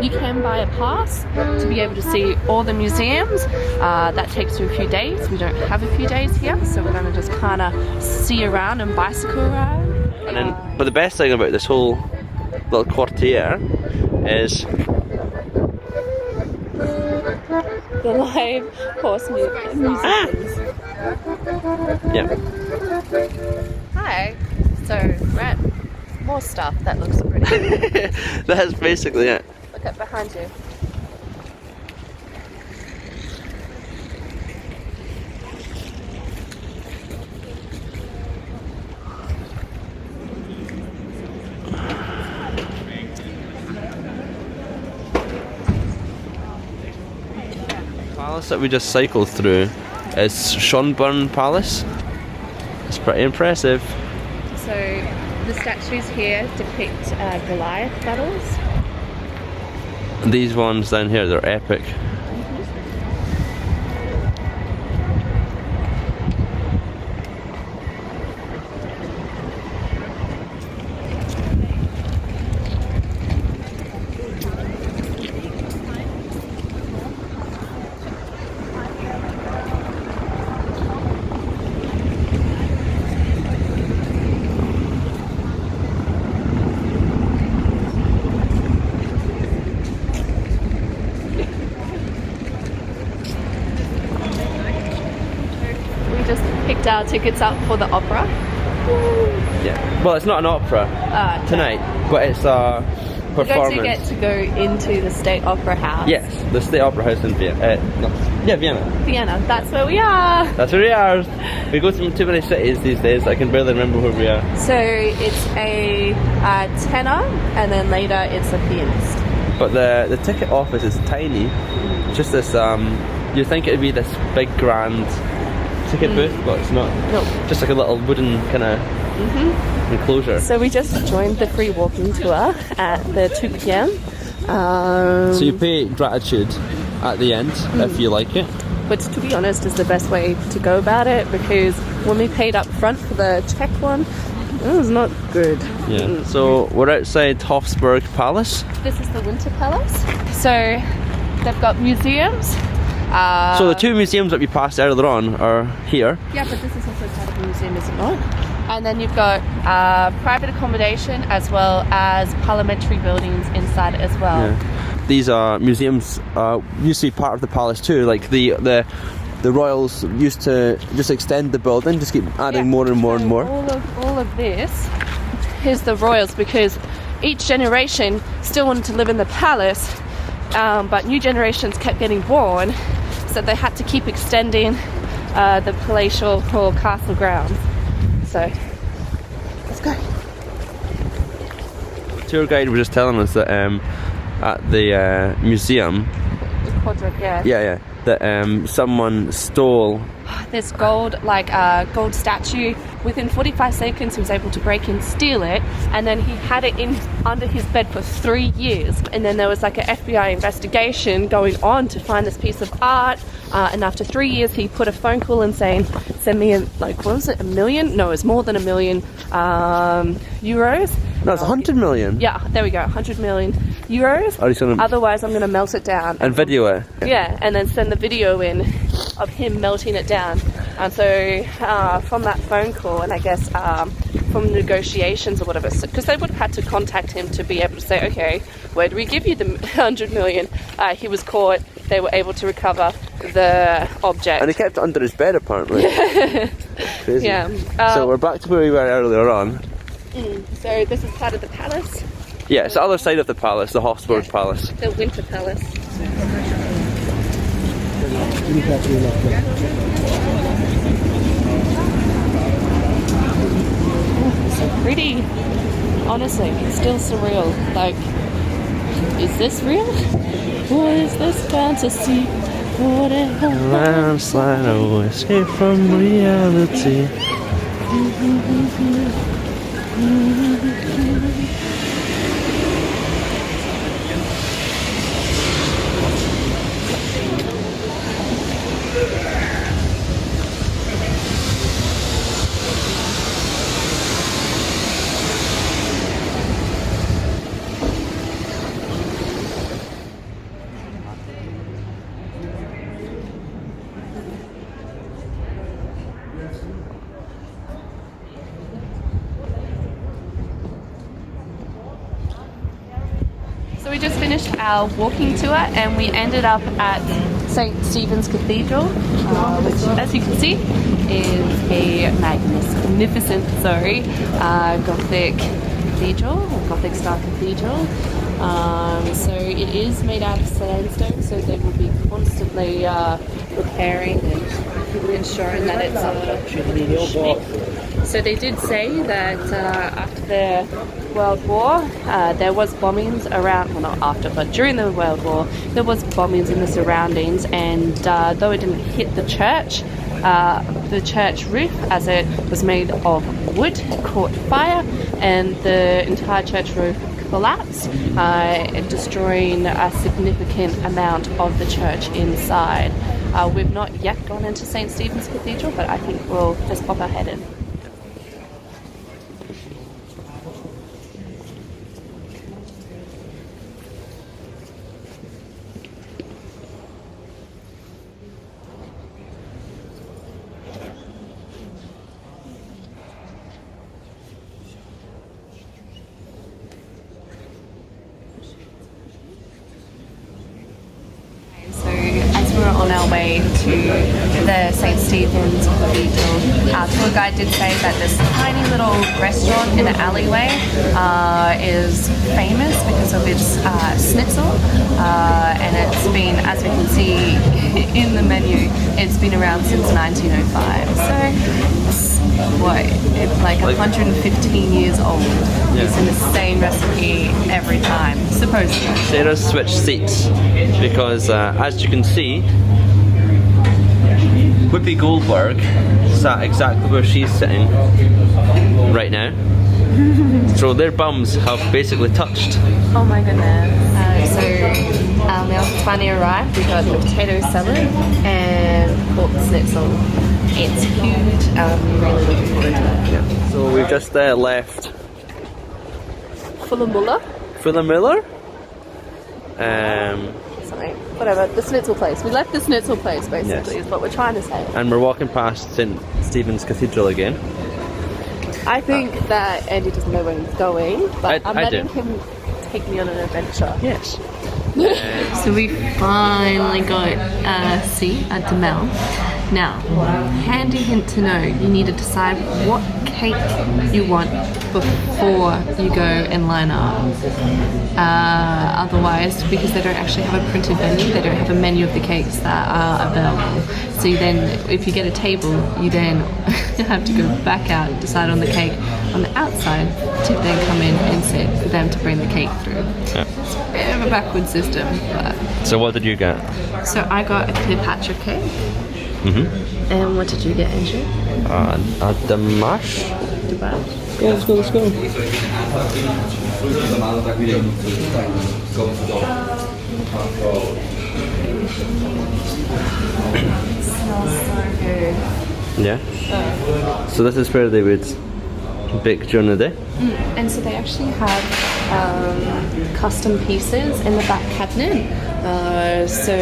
You can buy a pass to be able to see all the museums. That takes you a few days. We don't have a few days here, so we're going to just kind of see around and bicycle around. And then, but the best thing about this whole little quartier is The live horse musicians. yeah. Hi. So we're at more stuff that looks pretty. That's basically it. Look at behind you. The palace that we just cycled through is Schönbrunn Palace. It's pretty impressive. So the statues here depict Goliath battles. And these ones down here, they're epic. Picked our tickets up for the opera. Yeah. Well, it's not an opera tonight, but it's a performance. We get to go into the State Opera House. Yes, the State Opera House in Vienna. Vienna. Vienna, that's where we are. That's where we are. We go to too many cities these days. I can barely remember where we are. So it's a tenor, and then later it's a pianist. But the ticket office is tiny. Just this. You think it'd be this big grand ticket booth, but it's not. No. Just like a little wooden kind of enclosure. So we just joined the free walking tour at the 2 p.m. So you pay gratitude at the end if you like it. Which, to be honest, is the best way to go about it, because when we paid up front for the Czech one, This is not good. Yeah. So we're outside Hofsburg Palace. This is the Winter Palace. So they've got museums. So the two museums that we passed earlier on are here. Yeah, but this is also part of the museum, is it not? And then you've got private accommodation as well as parliamentary buildings inside it as well. Yeah. These are museums used to be part of the palace too. Like the royals used to just extend the building, just keep adding more and more and more. All of this is the royals, because each generation still wanted to live in the palace, but new generations kept getting born, so they had to keep extending the palatial or castle grounds. So let's go. The tour guide was just telling us that at the museum, Yeah. that someone stole. This gold statue. Within 45 seconds he was able to break and steal it, and then he had it in under his bed for 3 years, and then there was like an FBI investigation going on to find this piece of art, and after 3 years he put a phone call in saying, send me what was it, $1 million? No, it's more than €1 million. No, it's 100 million. Yeah, there we go, 100 million euros. Oh, he's gonna... Otherwise I'm going to melt it down. And video it. Yeah, and then send the video in of him melting it down. And so from that phone call, and I guess from negotiations or whatever, because they would have had to contact him to be able to say, okay, where do we give you the 100 million? He was caught, they were able to recover the object. And he kept it under his bed apparently. Crazy. Yeah. So we're back to where we were earlier on. So this is part of the palace. Yeah, it's the other side of the palace, the Hofsburg Palace. The Winter Palace. So pretty. Honestly, it's still surreal. Like, is this real? Or is this fantasy? Whatever. Landslide, oh, escape from reality. So we just finished our walking tour and we ended up at St. Stephen's Cathedral, which, as you can see, is a magnificent, Gothic cathedral, or Gothic style cathedral. So it is made out of sandstone, so they will be constantly repairing and ensuring that it's So they did say that after the World War, there was bombings around, well not after, but during the World War, there was bombings in the surroundings, and though it didn't hit the church roof, as it was made of wood, caught fire, and the entire church roof collapsed, destroying a significant amount of the church inside. We've not yet gone into St. Stephen's Cathedral, but I think we'll just pop our head in. On our way to the St. Stephen's Cathedral. Our tour guide did say that this tiny little restaurant in the alleyway is famous because of its schnitzel, and it's been, as we can see in the menu, it's been around since 1905. So it's like 115 years old. Yeah. Using the same recipe every time, supposedly. Sarah's switched seats because, as you can see, Whoopi Goldberg sat exactly where she's sitting right now. So their bums have basically touched. Oh my goodness. Now it's finally arrived. We've got the potato salad and pork schnitzel. It's huge. I'm really looking forward to it. Yeah. So we've we just left Fullermuller? Fullermuller. Sorry, whatever. The Schnitzel place. We left the Schnitzel place, basically, Yes. is what we're trying to say. And we're walking past St. Stephen's Cathedral again. I think that Andy doesn't know where he's going, but I'm I letting do. him take me on an adventure. Yes. So we finally got a seat at the Mel. Now, handy hint to know, you need to decide what cake you want before you go and line up. Otherwise, because they don't actually have a printed menu, they don't have a menu of the cakes that are available. So you then, if you get a table, you then have to go back out and decide on the cake on the outside to then come in and sit for them to bring the cake through. Yeah. It's a bit of a backward system, but... So what did you get? So I got a Cleopatra cake. Mm-hmm. And what did you get, Andrew? A damash. Dubai. Let's go, let's go. Yeah. So this is where they would bake during the day. And so they actually have custom pieces in the back cabinet. So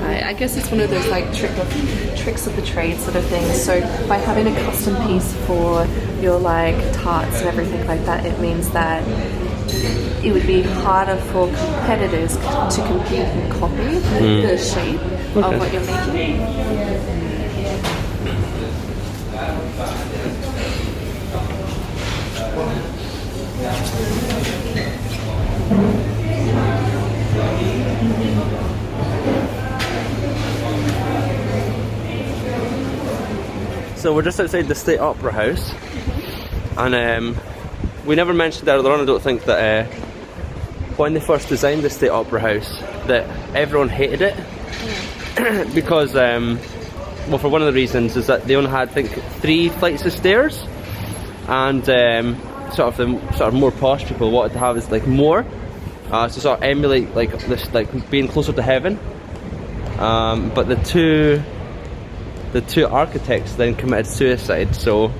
I guess it's one of those like tricks of the trade sort of things. So by having a custom piece for your like tarts and everything like that, it means that it would be harder for competitors to compete and copy the shape of what you're making. So we're just outside the State Opera House, and we never mentioned earlier on, I don't think, that when they first designed the State Opera House, that everyone hated it because, well, for one of the reasons is that they only had, I think, 3 flights of stairs, and sort of more posh people wanted to have is like more, to sort of emulate like this, like being closer to heaven. But the two architects then committed suicide, so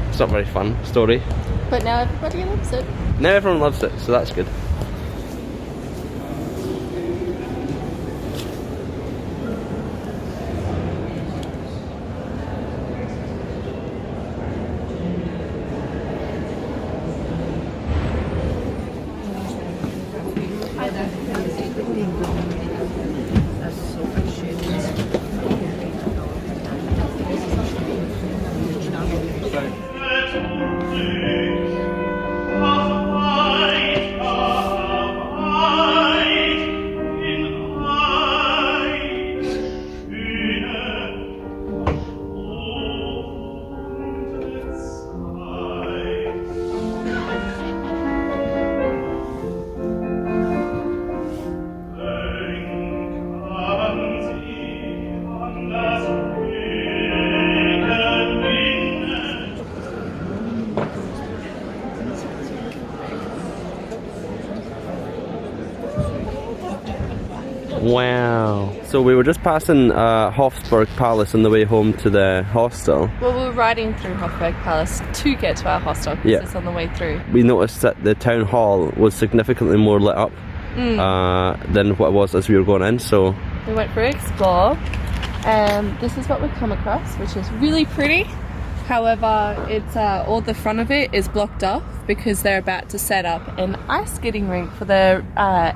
it's not a very fun story. But now everybody loves it. Now everyone loves it, so that's good. Wow. So we were just passing Hofburg Palace on the way home to the hostel. Well, we were riding through Hofburg Palace to get to our hostel because it's on the way through. We noticed that the town hall was significantly more lit up than what it was as we were going in, so... We went for an explore, and this is what we've come across, which is really pretty. However, it's all the front of it is blocked off because they're about to set up an ice skating rink for the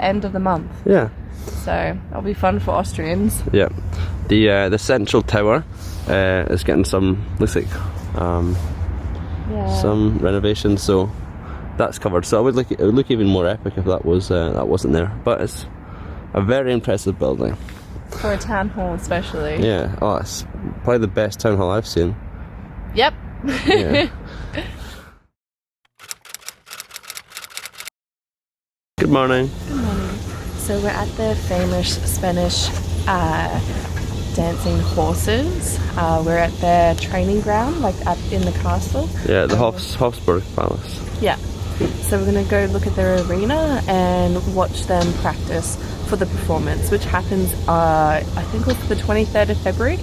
end of the month. Yeah. So it'll be fun for Austrians. Yeah. The central tower is getting some, looks like some renovations, so that's covered. So it would look even more epic if that wasn't there. But it's a very impressive building. For a town hall especially. Yeah. Oh, it's probably the best town hall I've seen. Yep. Yeah. Good morning. Good morning. So we're at the famous Spanish dancing horses. We're at their training ground, like up in the castle. Yeah, the Hofburg Palace. Yeah. So we're going to go look at their arena and watch them practice for the performance, which happens, I think it was the 23rd of February.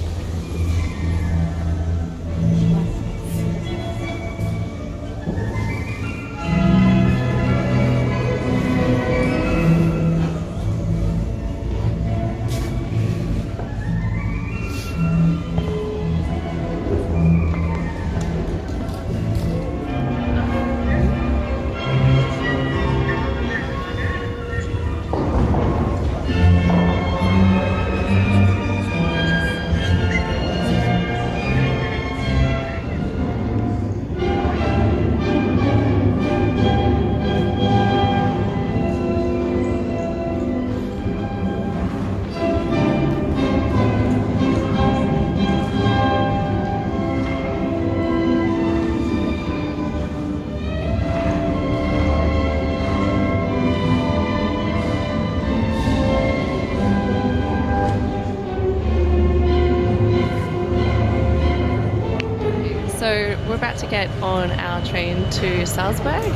So we're about to get on our train to Salzburg,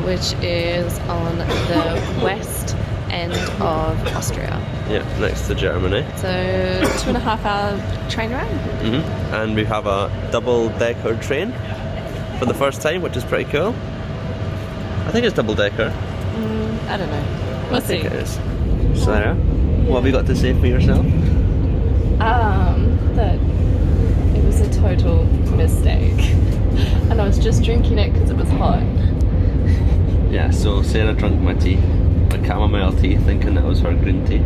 which is on the west end of Austria. Yeah, next to Germany. So 2.5 hour train ride. And we have a double-decker train for the first time, which is pretty cool. I think it's double-decker. I don't know. We'll I think see. it is. Sarah, what have you got to say for yourself? That it was a total mistake. And I was just drinking it because it was hot. Yeah, so Sarah drank my tea, my chamomile tea, thinking that was her green tea.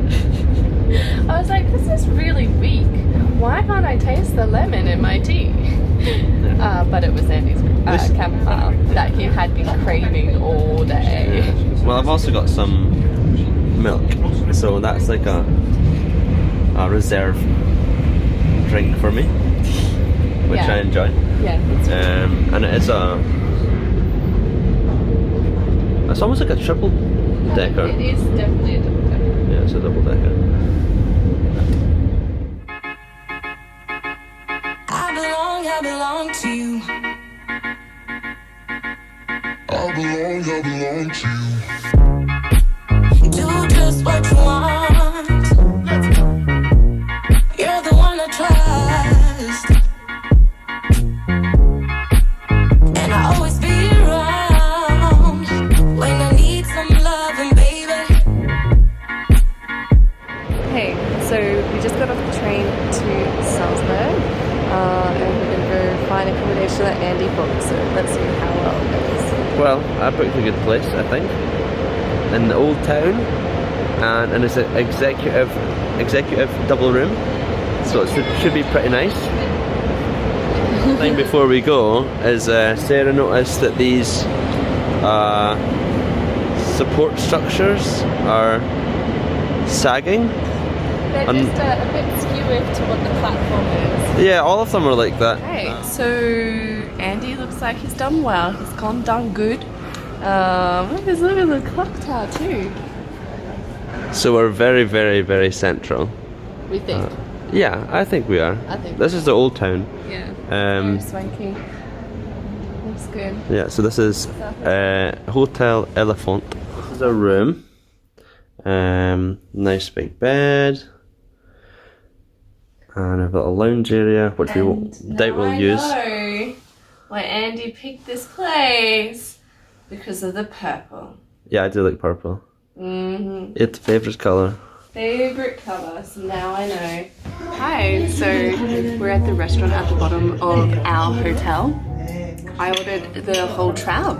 I was like, this is really weak. Why can't I taste the lemon in my tea? But it was Andy's chamomile that he had been craving all day. Well, I've also got some milk, so that's like a reserve drink for me, which Yeah. I enjoy. Yeah, it's And it is it's almost like a triple decker. It is definitely a double decker. Yeah, it's a double decker. I belong to you. I belong to you. Do just what you want. You're the one I trust. And I always be around when I need some loving, baby. Hey, so we just got off the train to Salzburg, and we're going to go find accommodation that Andy booked, so let's see how well it goes. Well, I booked a good place, I think, in the old town, and it's an executive double room, so it should be pretty nice. The thing before we go is Sarah noticed that these support structures are sagging. They're just a bit skewed to what the platform is. Yeah, all of them are like that. Okay, so Andy looks like he's done well. He's done good. Look at the clock tower too. So we're very, very, very central. We think. Yeah, I think we are. I think. This is the old town. Yeah. Um, Very swanky. Looks good. Yeah, so this is Hotel Elephant. This is a room. Nice big bed. And a little lounge area, which we doubt we'll use. I know why Andy picked this place. Because of the purple. Yeah, I do like purple. It's favourite colour. Favorite colour, so now I know. Hi, so we're at the restaurant at the bottom of our hotel. I ordered the whole trout,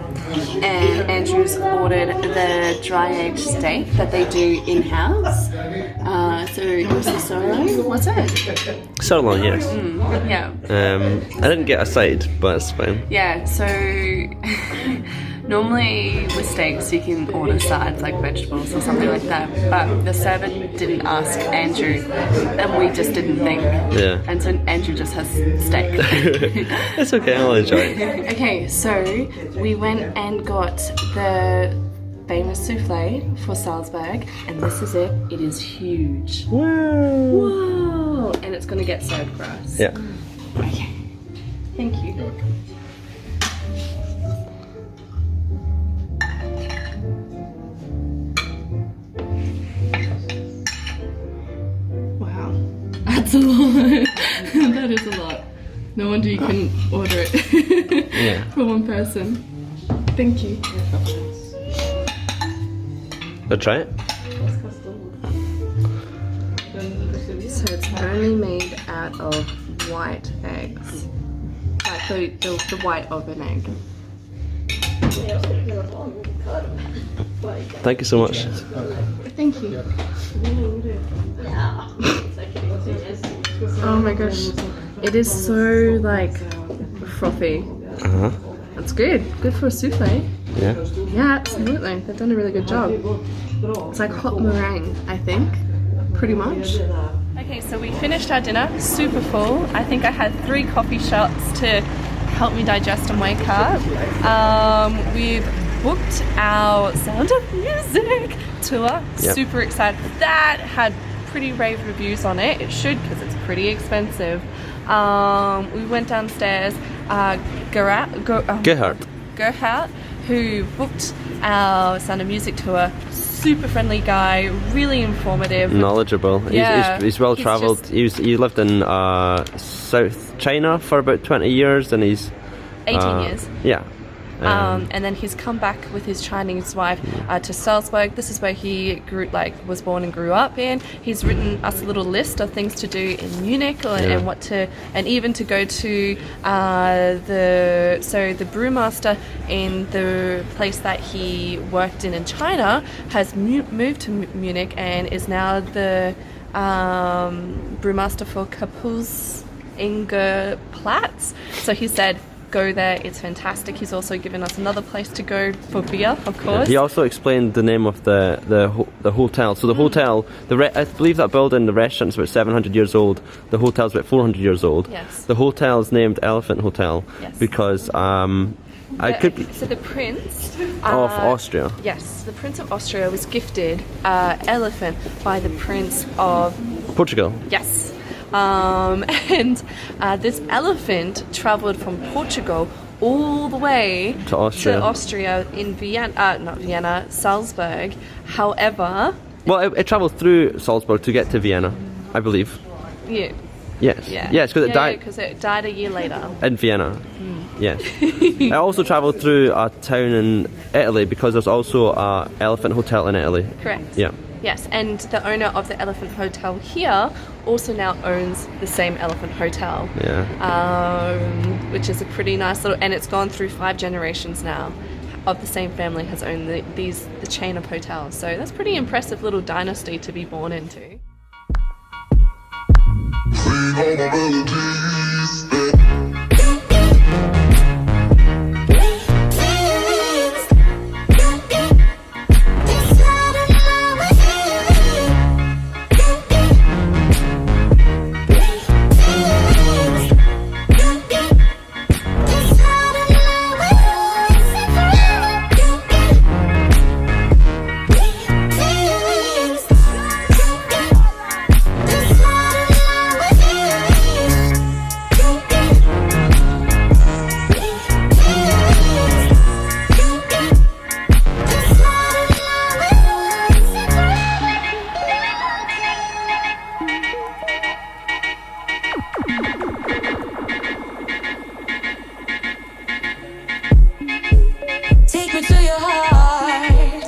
and Andrew's ordered the dry aged steak that they do in-house. So it was the sirloin, what's it? Sirloin, yes. Yeah. I didn't get a side, but it's fine. Yeah, so normally with steaks you can order sides like vegetables or something like that, but the server didn't ask Andrew and we just didn't think. Yeah. And so Andrew just has steak. It's okay, I'll enjoy it. Okay, so we went and got the famous souffle for Salzburg, and this is it. It is huge. Whoa! And it's gonna get served for us. Yeah. Okay. Thank you. Wow, that's a lot. That is a lot. No wonder you couldn't order it Yeah. for one person. Thank you. I'll try it. So it's only made out of white eggs. Like the white of an egg. Thank you so much. Thank you. Oh my gosh. It is so like frothy. Uh-huh. That's good. Good for a souffle. Yeah. Yeah, absolutely. They've done a really good job. It's like hot meringue, I think. Pretty much. Okay, so we finished our dinner, super full. I think I had 3 coffee shots to help me digest and wake up. We've booked our Sound of Music tour. Yep. Super excited for that. Had pretty rave reviews on it. It should, because it's pretty expensive. We went downstairs, Gerhard, who booked our Sound of Music tour. Super friendly guy, really informative, knowledgeable. Yeah, he's well travelled. He lived in South China for about 20 years, and he's 18 years. Yeah. And then he's come back with his Chinese wife to Salzburg. This is where he was born and grew up in. He's written us a little list of things to do in Munich, and even to go to the brewmaster in the place that he worked in China has moved to Munich and is now the brewmaster for Kapuz Inge Platz. So he said, go there, it's fantastic. He's also given us another place to go for beer, of course. He also explained the name of the hotel. So the hotel, I believe that building, the restaurant's about 700 years old. The hotel's about 400 years old. Yes. The hotel is named Elephant Hotel because So the Prince of Austria. Yes, the Prince of Austria was gifted elephant by the Prince of Portugal. Yes. And this elephant travelled from Portugal all the way to Austria in Vienna, Salzburg. However, well, it travelled through Salzburg to get to Vienna, I believe. Yeah. Yes. Yeah. Yes, because it died. Because it died a year later in Vienna. Yes. It also travelled through a town in Italy because there's also a elephant hotel in Italy. Correct. Yeah. Yes, and the owner of the Elephant Hotel here also now owns the same Elephant Hotel. Yeah. Which is a pretty nice little, and it's gone through 5 generations now of the same family has owned the chain of hotels. So that's pretty impressive little dynasty to be born into. Take me to your heart.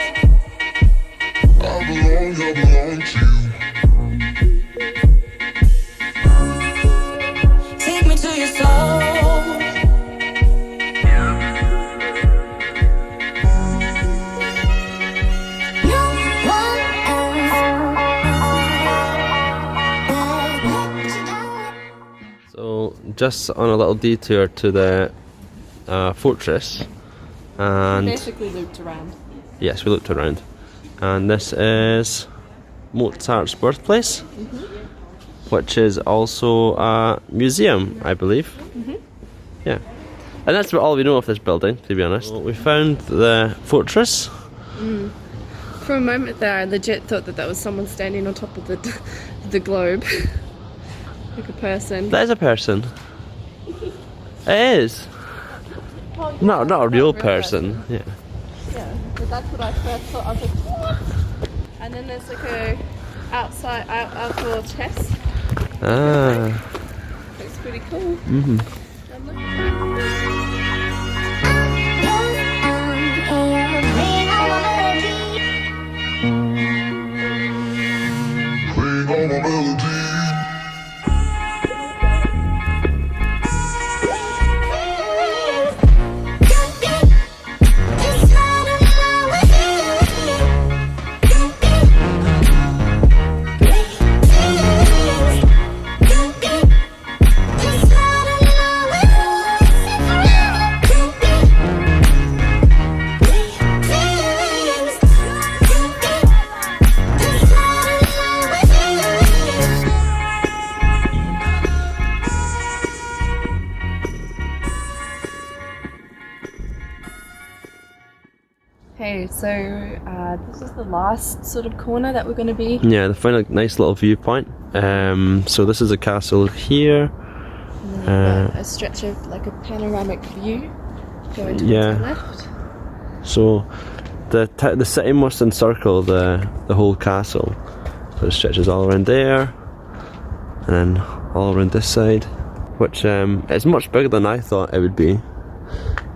I belong to you. Take me to your soul. So just on a little detour to the fortress. And Basically looped around. yes, we looked around, and this is Mozart's birthplace, which is also a museum, I believe. Yeah, and that's about all we know of this building, to be honest. So we found the fortress. For a moment there, I legit thought that was someone standing on top of the globe. Like a person. That is a person. It is. Not a real person. Yeah. Yeah, but that's what I first thought. I was like, what? And then there's like a outdoor chest. Ah. Looks pretty cool. Okay, so this is the last sort of corner that we're going to be. Yeah, they found a nice little viewpoint. So this is a castle here. And then A stretch of like a panoramic view going towards Yeah. the left. So the city must encircle the whole castle, but it stretches all around there, and then all around this side, which is much bigger than I thought it would be.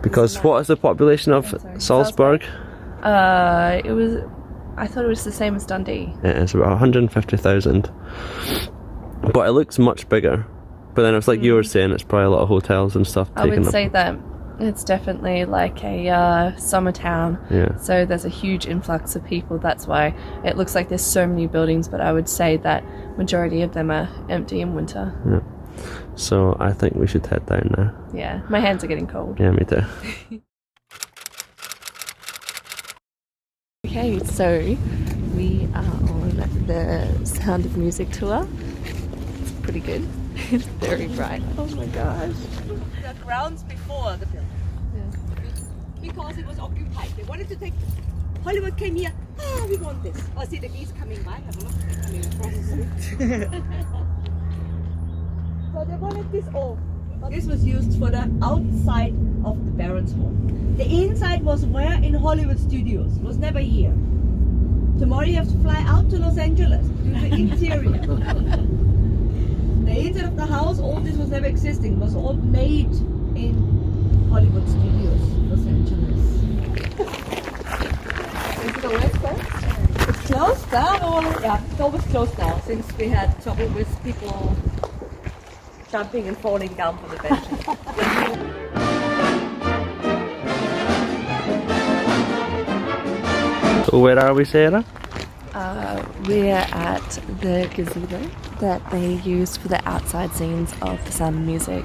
Because what is the population of Salzburg? I thought it was the same as Dundee. It's about 150,000, but it looks much bigger. But then it's like you were saying, it's probably a lot of hotels and stuff. I would say that it's definitely like a summer town. Yeah. So there's a huge influx of people. That's why it looks like there's so many buildings. But I would say that majority of them are empty in winter. Yeah. So I think we should head down now. Yeah, my hands are getting cold. Yeah, me too. Okay, so we are on the Sound of Music tour. It's pretty good. It's very bright. Oh my gosh. The grounds before the building. Because it was occupied. They wanted to take. Hollywood came here. Ah, we want this. Oh, see the geese coming by. Have a look. They're coming across the street. So they wanted this all. This was used for the outside of the Baron's home. The inside was where in Hollywood studios. It was never here. Tomorrow you have to fly out to Los Angeles to do the interior. The inside of the house, all this was never existing. It was all made in Hollywood studios, Los Angeles. Is it always closed? It's closed now, or yeah, it's always closed now since we had trouble with people jumping and falling down from the benches. So where are we, Sarah? We're at the gazebo that they used for the outside scenes of The Sound of Music.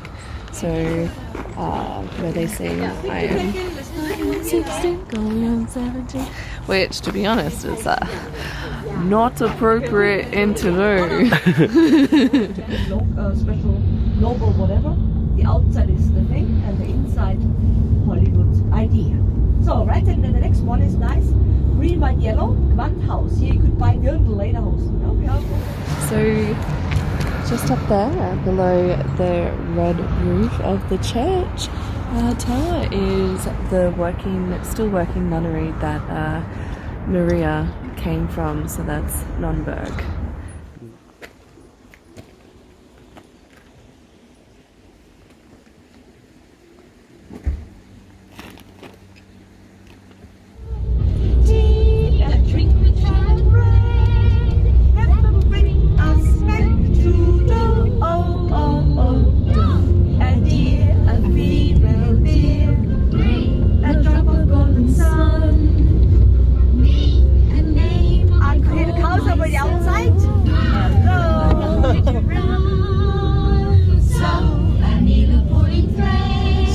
So, where they sing I am 16, going on 17, which, to be honest, is not appropriate interlude. Special logo, whatever. The outside is the thing, and the inside, Hollywood idea. So, right, and then the next one is nice. Green, white, yellow, Gewandhaus. Here you could buy Dirndl lederhosen. So, just up there, below the red roof of the church tower, is the still working nunnery that Maria came from. So that's Nürnberg.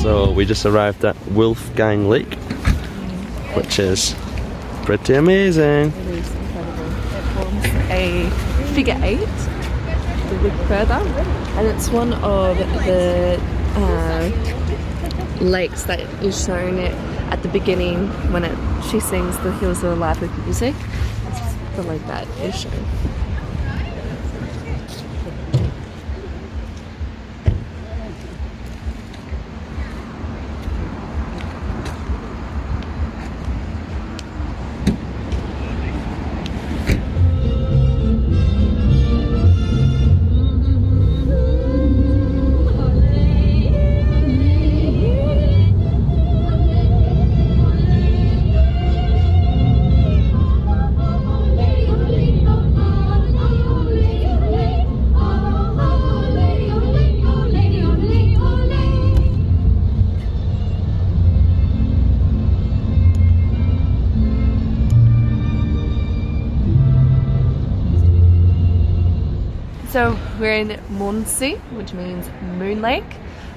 So we just arrived at Wolfgang Lake, which is pretty amazing. It is incredible. It forms a figure 8, a bit further, and it's one of the lakes that is shown at the beginning when she sings "The Hills Are Alive with Music." It's the lake that is shown. So we're in Mondsee, which means Moon Lake,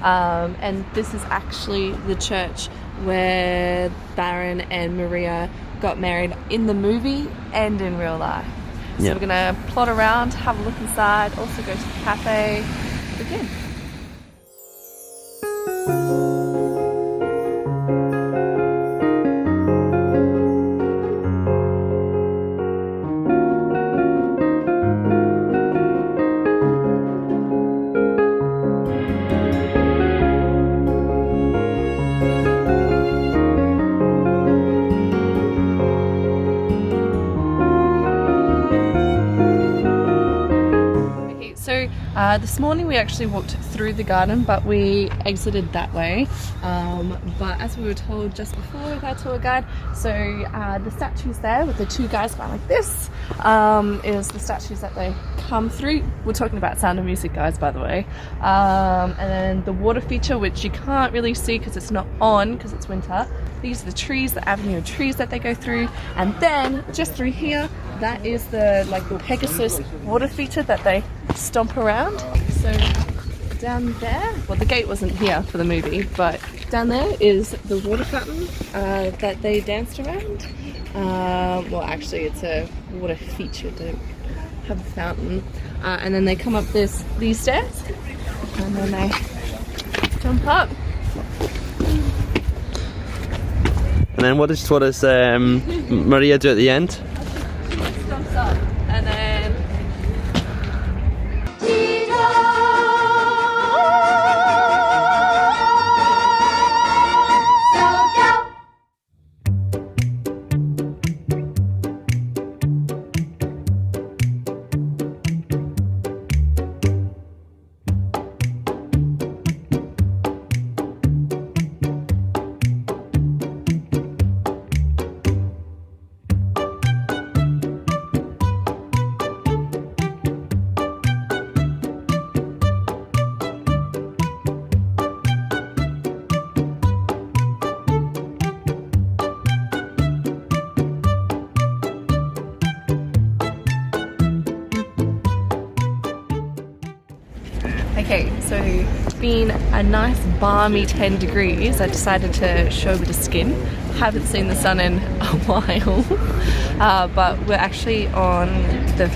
and this is actually the church where Baron and Maria got married in the movie and in real life. So Yep. we're gonna plot around, have a look inside, also go to the cafe, begin. This morning we actually walked through the garden, but we exited that way. But as we were told just before with our tour guide, so the statues there with the two guys going like this is the statues that they come through. We're talking about Sound of Music, guys, by the way. And then the water feature, which you can't really see because it's not on because it's winter. These are the trees, the avenue of trees that they go through, and then just through here, that is the Pegasus water feature that they stomp around. So down there, well, the gate wasn't here for the movie, but down there is the water fountain that they danced around. Well, actually, it's a water feature, don't have a fountain. And then they come up these stairs, and then they jump up. And then what does Maria do at the end? Stomps up, and then okay, so it's been a nice balmy 10 degrees. I decided to show a bit of skin. Haven't seen the sun in a while, but we're actually on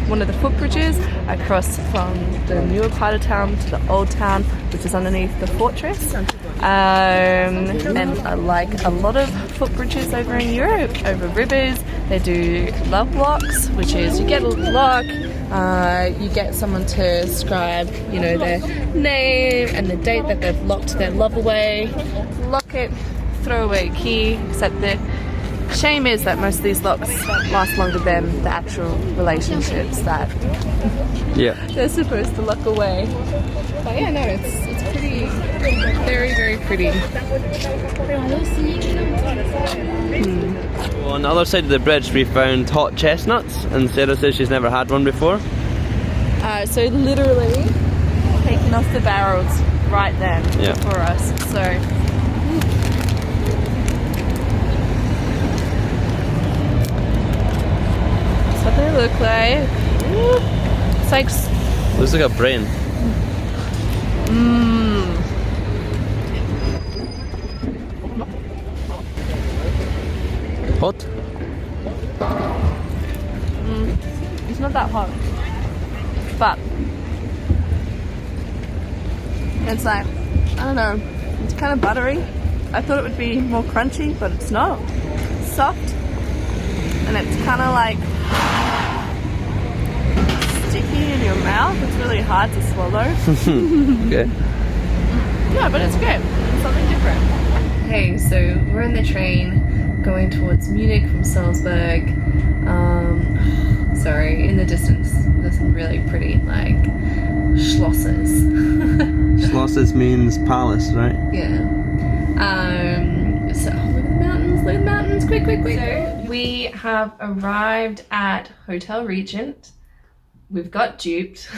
one of the footbridges across from the newer part of town to the old town, which is underneath the fortress. And I like a lot of footbridges over in Europe, over rivers. They do love locks, which is you get a lock, you get someone to scribe, their name and the date that they've locked their love away, lock it, throw away a key, except the shame is that most of these locks last longer than the actual relationships that they're supposed to lock away. But yeah, no, it's pretty, very, very pretty. Well, on the other side of the bridge we found hot chestnuts, and Sarah says she's never had one before. So literally taking off the barrels right then for us. So that's what they look like. It's like looks like a brain. Hot? It's not that hot, but it's like, I don't know, it's kind of buttery. I thought it would be more crunchy, but it's not. It's soft, and it's kind of like sticky in your mouth. It's really hard to swallow. Okay. Yeah, but it's good. It's something different. Okay, so we're in the train going towards Munich from Salzburg. Sorry, in the distance there's some really pretty Schlosses. Schlosses means palace, right? Yeah. So look at the mountains, quick. So we have arrived at Hotel Regent. We've got duped.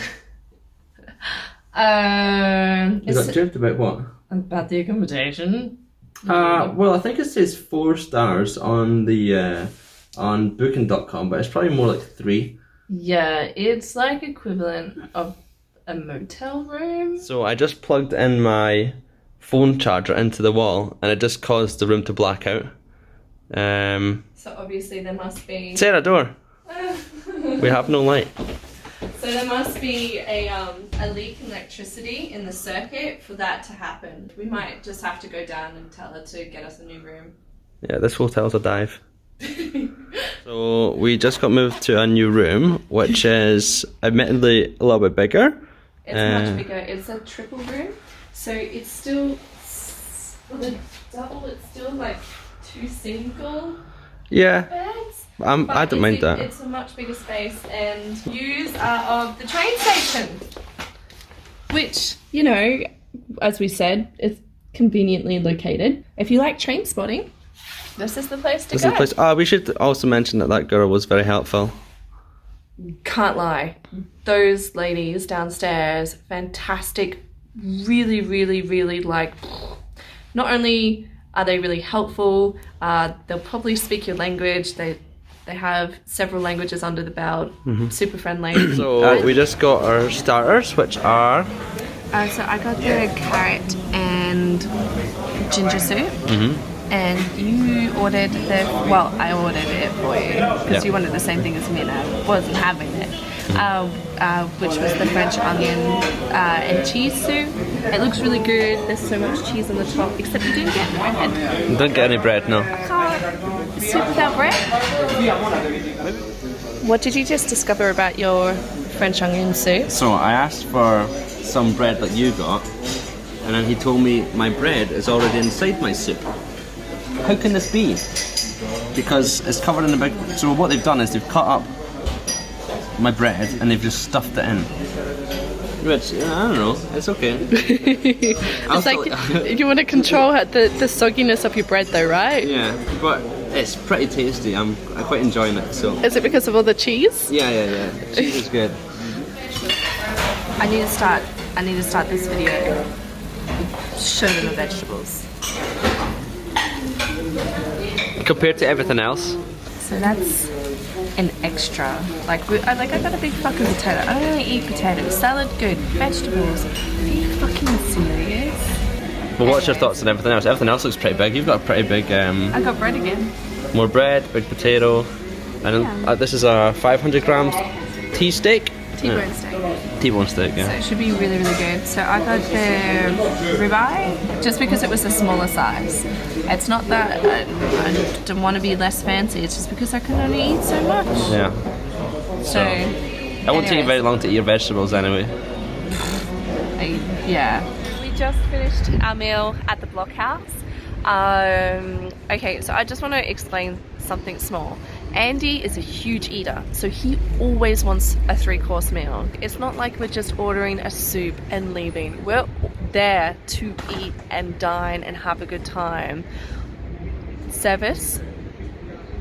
You got duped about what? About the accommodation. Well, I think it says 4 stars on the on booking.com, but it's probably more like 3. Yeah, it's like equivalent of a motel room. So I just plugged in my phone charger into the wall, and it just caused the room to black out. So obviously there must be... Sarah, door! We have no light. So there must be a leak in electricity in the circuit for that to happen. We might just have to go down and tell her to get us a new room. Yeah, this hotel's a dive. So we just got moved to a new room, which is admittedly a little bit bigger. It's much bigger. It's a triple room, so it's still for the double. It's still like 2 single beds. I don't mind that. It's a much bigger space, and views are of the train station. which, you know, as we said, is conveniently located. If you like train spotting, this is the place to This go. is the place. Oh, we should also mention that girl was very helpful. Can't lie. Those ladies downstairs, fantastic. Really, really, really, like, not only are they really helpful, they'll probably speak your language. They have several languages under the belt. Super friendly. So we just got our starters, which are... So I got the carrot and ginger soup. And you ordered I ordered it for you because you wanted the same thing as me and I wasn't having it, which was the French onion and cheese soup. It looks really good. There's so much cheese on the top, except you didn't get bread. You don't get any bread, no. Soup without bread? What did you just discover about your French onion soup? So I asked for some bread that you got, and then he told me my bread is already inside my soup. How can this be? Because it's covered in a big... So what they've done is they've cut up my bread and they've just stuffed it in. Which, I don't know, it's okay. It's like you want to control the sogginess of your bread though, right? Yeah, but it's pretty tasty. I'm quite enjoying it, so... Is it because of all the cheese? Yeah. Cheese is good. I need to start this video. Show them the vegetables. Compared to everything else. So that's an extra. I got a big fucking potato. I don't really eat potatoes. Salad, good. Vegetables. Are you fucking serious? Well, what's your thoughts on everything else? Everything else looks pretty big. You've got a pretty big... I got bread again. More bread, big potato. And this is a 500 grams T-steak. T-bone steak. T-bone steak, So yeah. it should be really, really good. So I got the ribeye just because it was a smaller size. It's not that I don't want to be less fancy. It's just because I can only eat so much. Yeah. So it won't take you very long to eat your vegetables anyway. Yeah. We just finished our meal at the Blockhouse. Okay, so I just want to explain something small. Andy is a huge eater, so he always wants a 3-course meal. It's not like we're just ordering a soup and leaving. We're there to eat and dine and have a good time. Service,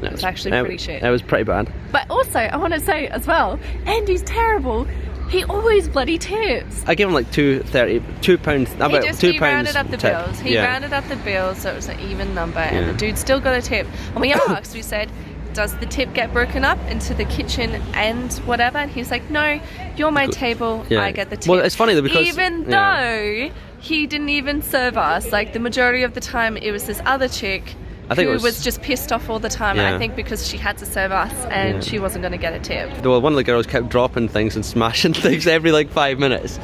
it was actually pretty shit. It was pretty bad. But also, I want to say as well, Andy's terrible. He always bloody tips. I gave him like £2, about He rounded up the tip. bills. He rounded up the bills so it was an even number, and the dude still got a tip. And we asked, we said, does the tip get broken up into the kitchen and whatever? And he's like, no, you're my table, I get the tip. Well, it's funny though because... Even though he didn't even serve us, like the majority of the time it was this other chick who was just pissed off all the time. I think because she had to serve us and she wasn't going to get a tip. Well, one of the girls kept dropping things and smashing things every like 5 minutes.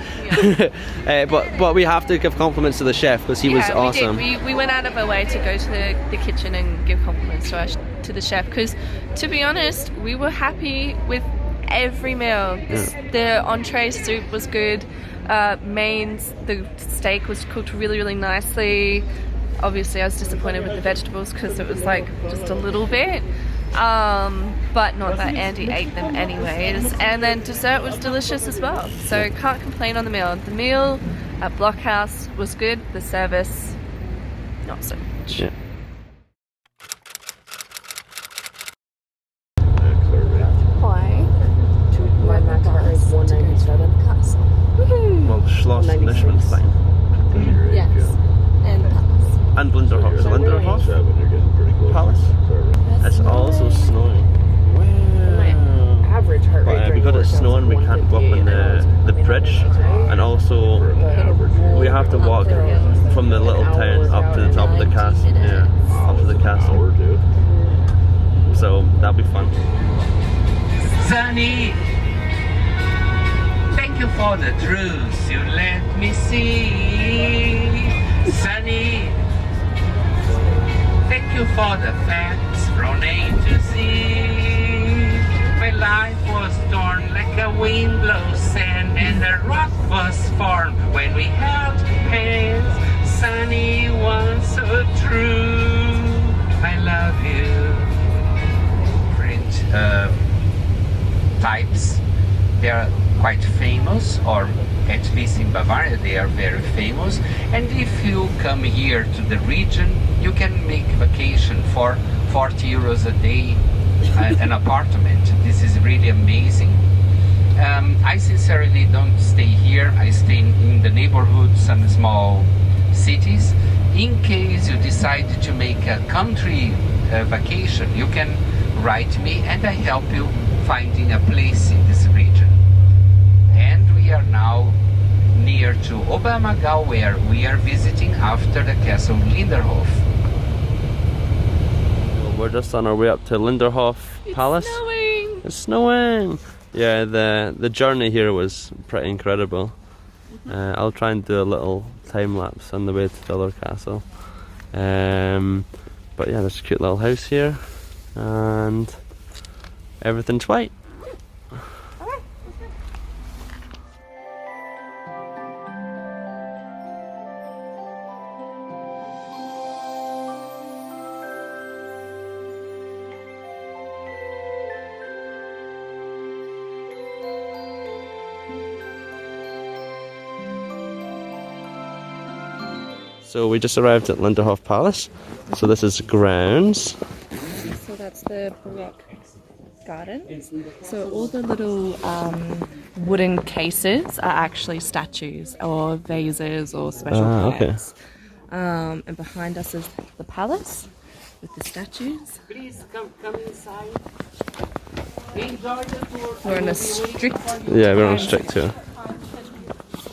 But we have to give compliments to the chef because he was awesome. We went out of our way to go to the kitchen and give compliments to the chef because, to be honest, we were happy with every meal. The entree soup was good. Mains, the steak was cooked really, really nicely. Obviously I was disappointed with the vegetables because it was like just a little bit, but not that Andy ate them anyways. And then dessert was delicious as well, so can't complain on the meal. The meal at Blockhouse was good, the service not so much. Why? My max heart rate is 197. Well, Schloss Neuschwanstein. Yes. And And Blinderhof. So Blinderhof Palace. It's also snowing. my average heart rate. But because it's snowing, we can't go up on the bridge, and also we have to walk from the little town up to the top of the castle. Yeah, up to the castle. So that'll be fun. Sunny, thank you for the truths you let me see. Sunny, thank you for the facts from A to Z. My life was torn like a wind blows sand, and the rock was formed when we held hands. Sunny, one so true. I love you. French types, they are quite famous or at least in Bavaria they are very famous. And if you come here to the region, you can make vacation for 40 euros a day, an apartment. This is really amazing. I sincerely don't stay here. I stay in the neighborhood, some small cities. In case you decide to make a country vacation, you can write me and I help you finding a place in this region. And we are now near to Obermagau, where we are visiting after the castle Linderhof. We're just on our way up to Linderhof Palace. Snowing! It's snowing! Yeah, the journey here was pretty incredible. I'll try and do a little time lapse on the way to the other castle. But yeah, there's a cute little house here, and everything's white. So we just arrived at Linderhof Palace. So this is grounds. So that's the Baroque garden. So all the little wooden cases are actually statues or vases or special plants. Okay. And behind us is the palace with the statues. Please come inside. Enjoy the tour. We're on a strict... Yeah, we're on a strict tour.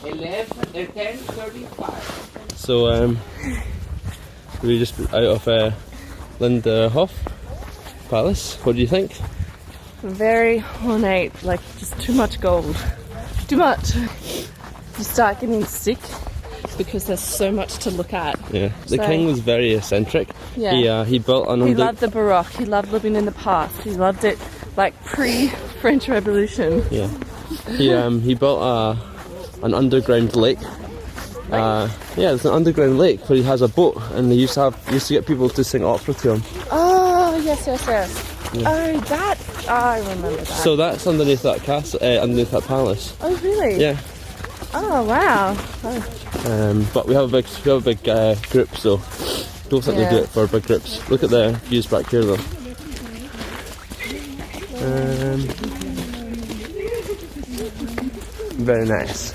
10:35. So we just out of Linderhof Palace. What do you think? Very ornate, like just too much gold. Too much. You start getting sick because there's so much to look at. Yeah, the king was very eccentric. Yeah. He built an He loved the Baroque. He loved living in the past. He loved it like pre-French Revolution. Yeah. He built an underground lake. Yeah, it's an underground lake where he has a boat, and they used to get people to sing opera to him. Oh yes. Yeah. Oh, I remember that. So that's underneath that castle, underneath that palace. Oh really? Yeah. Oh wow. But we have a big group, so don't think they do it for big groups. Look at the views back here though. Very nice.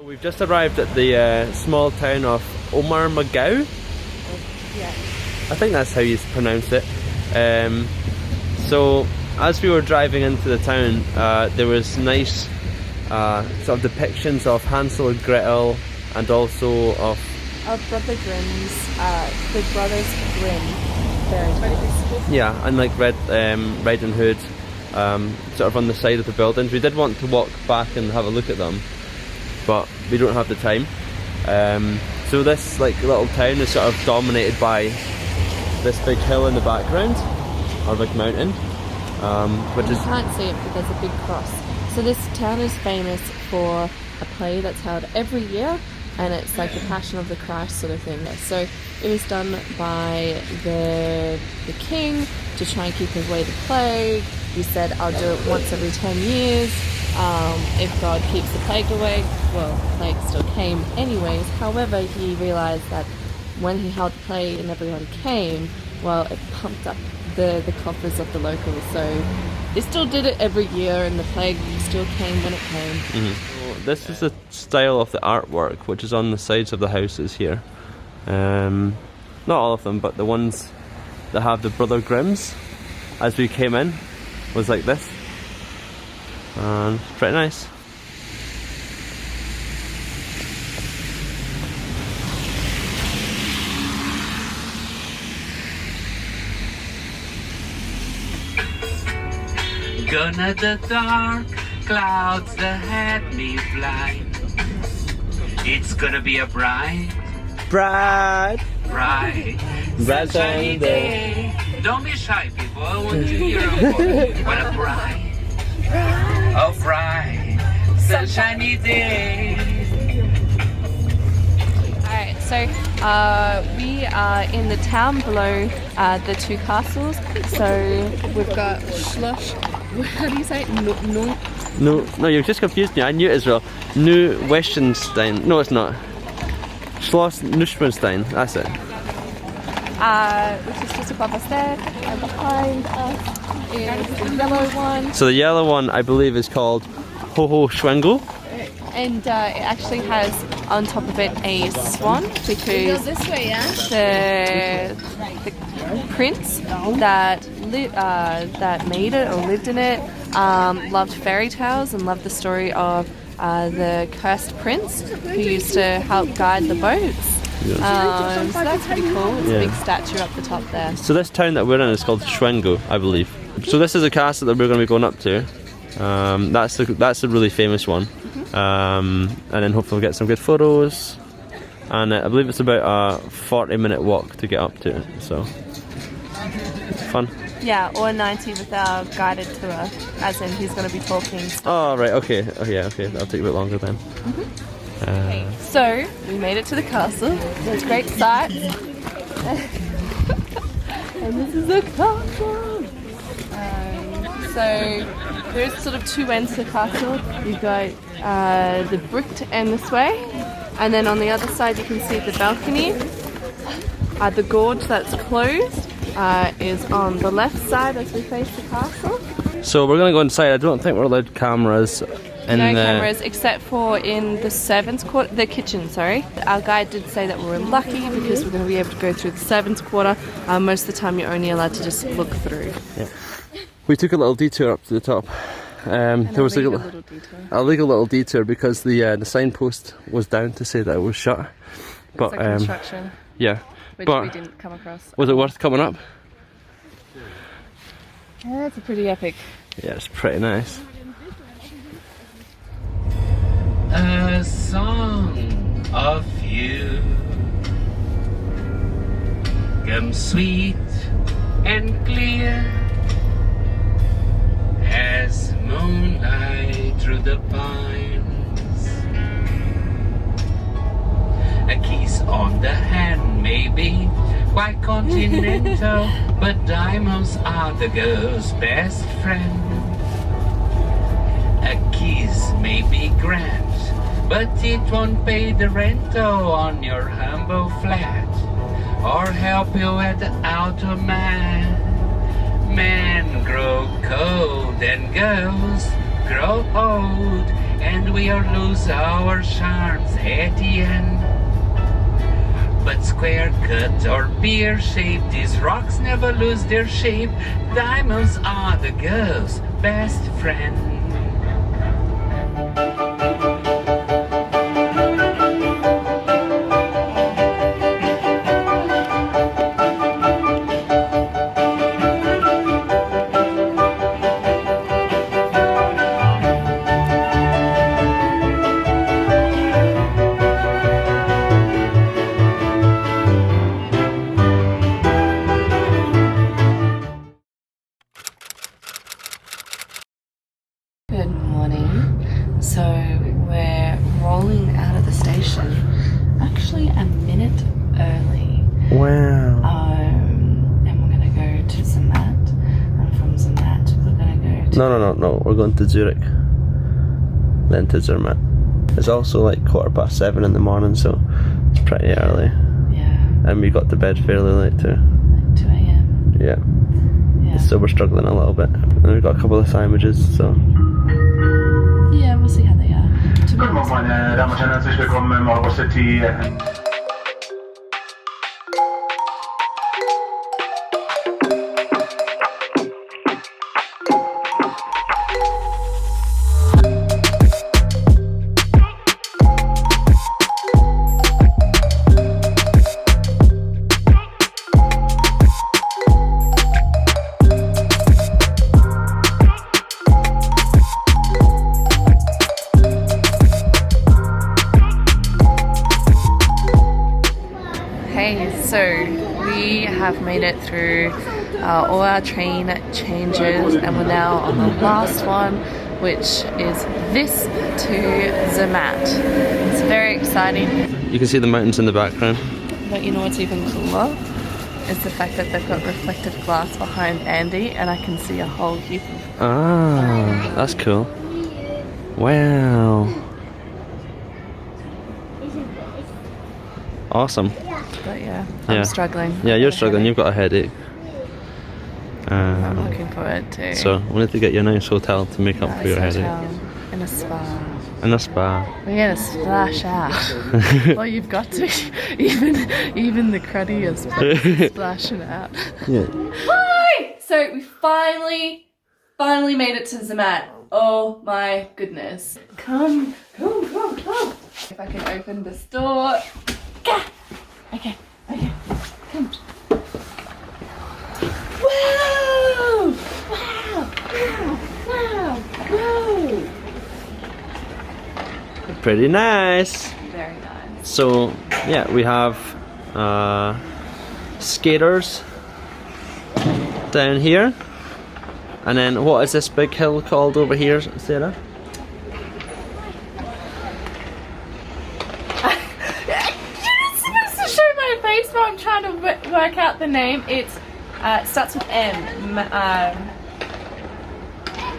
We've just arrived at the small town of Obermagau. Yeah. I think that's how you pronounce it. So as we were driving into the town, there was nice sort of depictions of Hansel and Gretel, and also of Brother Grimm's, the Brothers Grimm fairy. Yeah, and like Riding Hood, sort of on the side of the buildings. We did want to walk back and have a look at them, but we don't have the time. So this like little town is sort of dominated by this big hill in the background, or big mountain, which is... You can't see it, but there's a big cross. So this town is famous for a play that's held every year, and it's like the Passion of the Christ sort of thing. So it was done by the king to try and keep away the plague. He said, I'll do it once every 10 years. If God keeps the plague away, well, the plague still came anyways. However, he realized that when he held the play and everyone came, well, it pumped up the coffers of the locals. So they still did it every year, and the plague still came when it came. So this is the style of the artwork, which is on the sides of the houses here. Not all of them, but the ones that have the Brother Grimms, as we came in, was like this. And it's pretty nice. Gonna the dark clouds that had me blind. It's gonna be a bright sunshiny day. Don't be shy, people. I want to hear a voice. What a bright sunshiny day. Alright, so we are in the town below the two castles. So we've got Schloss, how do you say it? No, you've just confused me. I knew it as well. Neuschwanstein. No, it's not. Schloss Neuschwanstein. That's it. Which is just above us there, and behind us is the yellow one. So the yellow one, I believe, is called Hohenschwangel. And it actually has on top of it a swan because this way, yeah? the prince that made it or lived in it loved fairy tales and loved the story of the cursed prince who used to help guide the boats. So that's pretty cool. It's a big statue up the top there. So this town that we're in is called Schwangau, I believe. So this is a castle that we're going to be going up to. That's a really famous one. And then hopefully we'll get some good photos. And I believe it's about a 40-minute walk to get up to it. So fun. Yeah, or 90 with our guided tour, as in he's going to be talking. Oh right, okay. Oh yeah, okay. That'll take a bit longer then. Okay, so we made it to the castle. There's great sights. And this is the castle. So there's sort of two ends to the castle. You've got the bricked end this way, and then on the other side you can see the balcony. The gorge that's closed is on the left side as we face the castle. So we're going to go inside. I don't think we're allowed cameras. No cameras except for in the servants' quarter, the kitchen, sorry. Our guide did say that we were lucky because we're going to be able to go through the servants' quarter. Most of the time you're only allowed to just look through. Yeah. We took a little detour up to the top. There was a legal little detour because the signpost was down to say that it was shut. But it's like construction. Yeah. Which but we didn't come across. Was it worth coming up? Yeah, it's a pretty epic. Yeah, it's pretty nice. A song of you comes sweet and clear as moonlight through the pines. A kiss on the hand may be quite continental, but diamonds are the girl's best friend. A kiss may be grand, but it won't pay the rental on your humble flat, or help you at the outer man. Men grow cold and girls grow old, and we'll lose our charms at the end. But square cut or pear shaped, these rocks never lose their shape. Diamonds are the girl's best friend. Good morning. So we're rolling out of the station, actually a minute early. Wow. And we're gonna go to Zermatt, and from Zermatt we're gonna go to... No. We're going to Zurich, then to Zermatt. It's also like 7:15 in the morning, so it's pretty early. Yeah. And we got to bed fairly late too. Like 2 a.m. Yeah. Yeah. So we're struggling a little bit. And we've got a couple of sandwiches, so... Yeah, we'll see how they are. To be Guten honest, Morgen, meine Damen und Herren, herzlich willkommen im Euro City. have made it through all our train changes, and we're now on the last one, which is this to Zermatt. It's very exciting. You can see the mountains in the background. But you know what's even cooler? Is the fact that they've got reflective glass behind Andy, and I can see a whole heap of... Ah, that's cool. Wow. Awesome. But yeah, I'm struggling. Yeah, you're struggling. You've got a headache. I'm looking forward to... So, we need to get you a nice hotel to make up for your headache. And a spa. And a spa. We're gonna splash out. Well, you've got to. Even the cruddiest splashing out. Yeah. Hi! So we finally made it to Zermatt. Oh my goodness. Come. If I can open this door. Okay. Come. Wow! Pretty nice. Very nice. So, yeah, we have skaters down here. And then, what is this big hill called over here, Sarah? You're supposed to show my face while I'm trying to work out the name. It starts with M.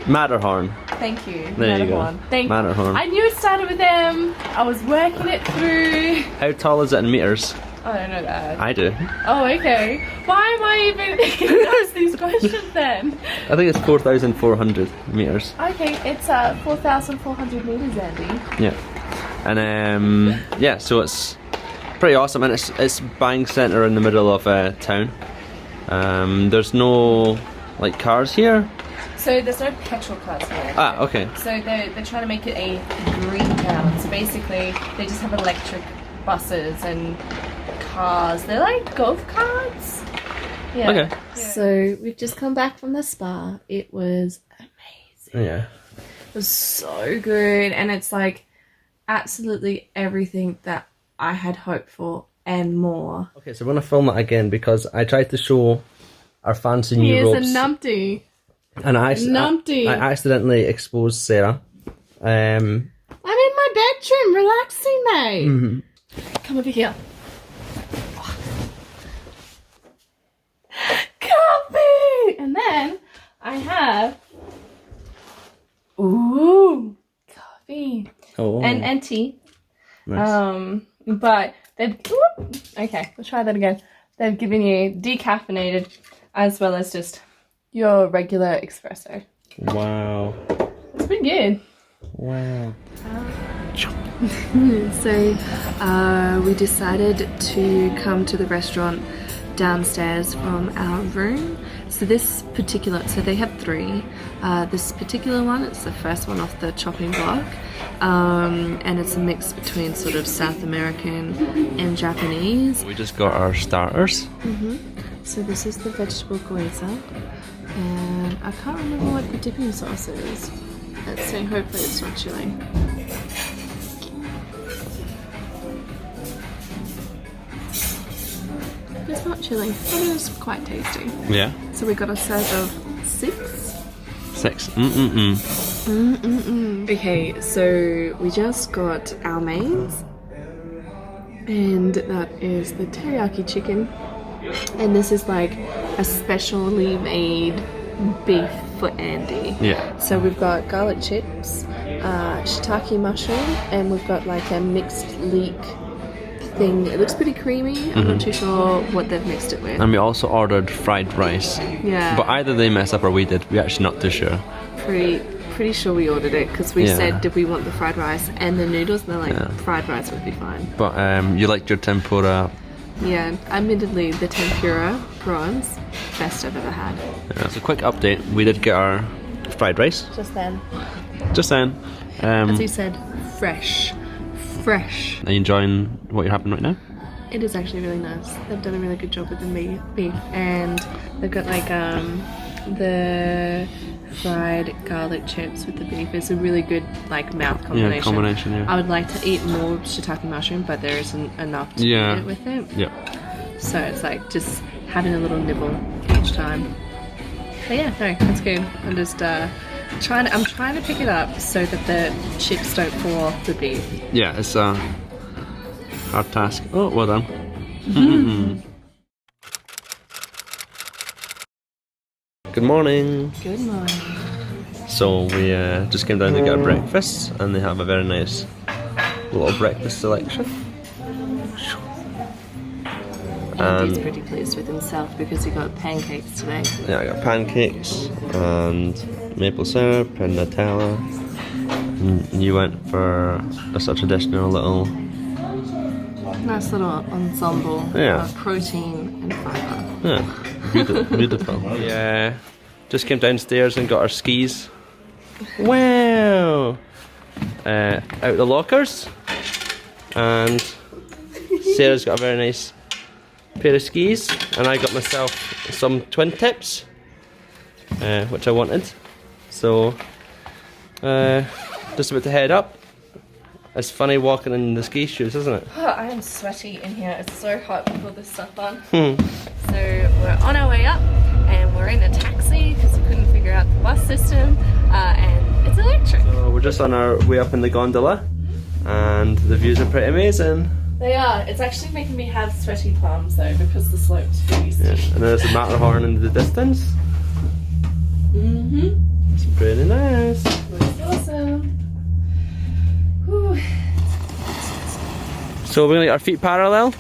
Matterhorn. Thank you. There you go. Matterhorn. I knew it started with M. I was working it through. How tall is it in meters? I don't know that. I do. Oh, okay. Why am I even ask these questions then? I think it's 4,400 meters. Okay, it's 4,400 meters, Andy. Yeah. And yeah, so it's pretty awesome, and it's bang center in the middle of town. There's no like cars here. So there's no petrol cars here. Ah, okay. So they're trying to make it a green town. So basically, they just have electric buses and cars. They're like golf carts. Yeah. Okay. Yeah. So we've just come back from the spa. It was amazing. Yeah. It was so good, and it's like absolutely everything that I had hoped for and more. Okay, so we're gonna film that again because I tried to show our fancy new ropes. Here's a numpty. And I accidentally exposed Sarah. I'm in my bedroom relaxing, mate. Come over here. Coffee! And then I have coffee. Oh. And tea. Nice. But they've okay, we'll try that again. They've given you decaffeinated as well as just your regular espresso. Wow. It's pretty good. Wow. So we decided to come to the restaurant downstairs from our room. So they have three. This particular one, it's the first one off the chopping block. And it's a mix between sort of South American and Japanese. We just got our starters. So this is the vegetable gyoza. And I can't remember what the dipping sauce is. Let's see, hopefully it's not chili. It's not chili, but it is quite tasty. Yeah. So we got a serve of 6. 6. Okay, so we just got our mains. And that is the teriyaki chicken. And this is like a specially made beef for Andy. Yeah. So we've got garlic chips, shiitake mushroom, and we've got like a mixed leek thing. It looks pretty creamy. I'm not too sure what they've mixed it with. And we also ordered fried rice. Yeah. But either they mess up or we did. We're actually not too sure. Pretty sure we ordered it because we said, did we want the fried rice and the noodles? And they're like, fried rice would be fine. But you liked your tempura. Yeah, admittedly, the tempura prawns, best I've ever had. Yeah, so quick update, we did get our fried rice. Just then. As you said, fresh. Are you enjoying what you're having right now? It is actually really nice. They've done a really good job with the beef. And they've got like the fried garlic chips with the beef. It's a really good like mouth combination. Yeah. I would like to eat more shiitake mushroom, but there isn't enough to eat it with it. Yeah. So it's like just having a little nibble each time. But yeah, no, that's good. I'm just I'm trying to pick it up so that the chips don't fall off the beef. Yeah, it's a hard task. Oh, well done. Good morning. Good morning. So we just came down to get our breakfast, and they have a very nice little breakfast selection. Andy's pretty pleased with himself because he got pancakes today. Yeah, I got pancakes and maple syrup and Nutella. And you went for just a traditional little... Nice little ensemble of protein and fibre. Yeah, beautiful. Yeah, just came downstairs and got our skis. Wow! Out the lockers. And Sarah's got a very nice pair of skis, and I got myself some twin tips, which I wanted. So, just about to head up. It's funny walking in the ski shoes, isn't it? Oh, I am sweaty in here. It's so hot with all this stuff on. So we're on our way up, and we're in a taxi because we couldn't figure out the bus system, and it's electric. So we're just on our way up in the gondola, and the views are pretty amazing. They are. It's actually making me have sweaty palms though because the slope's pretty steep. Yeah. And there's the Matterhorn in the distance. It's pretty nice. Looks awesome. Whew. So we're gonna get our feet parallel.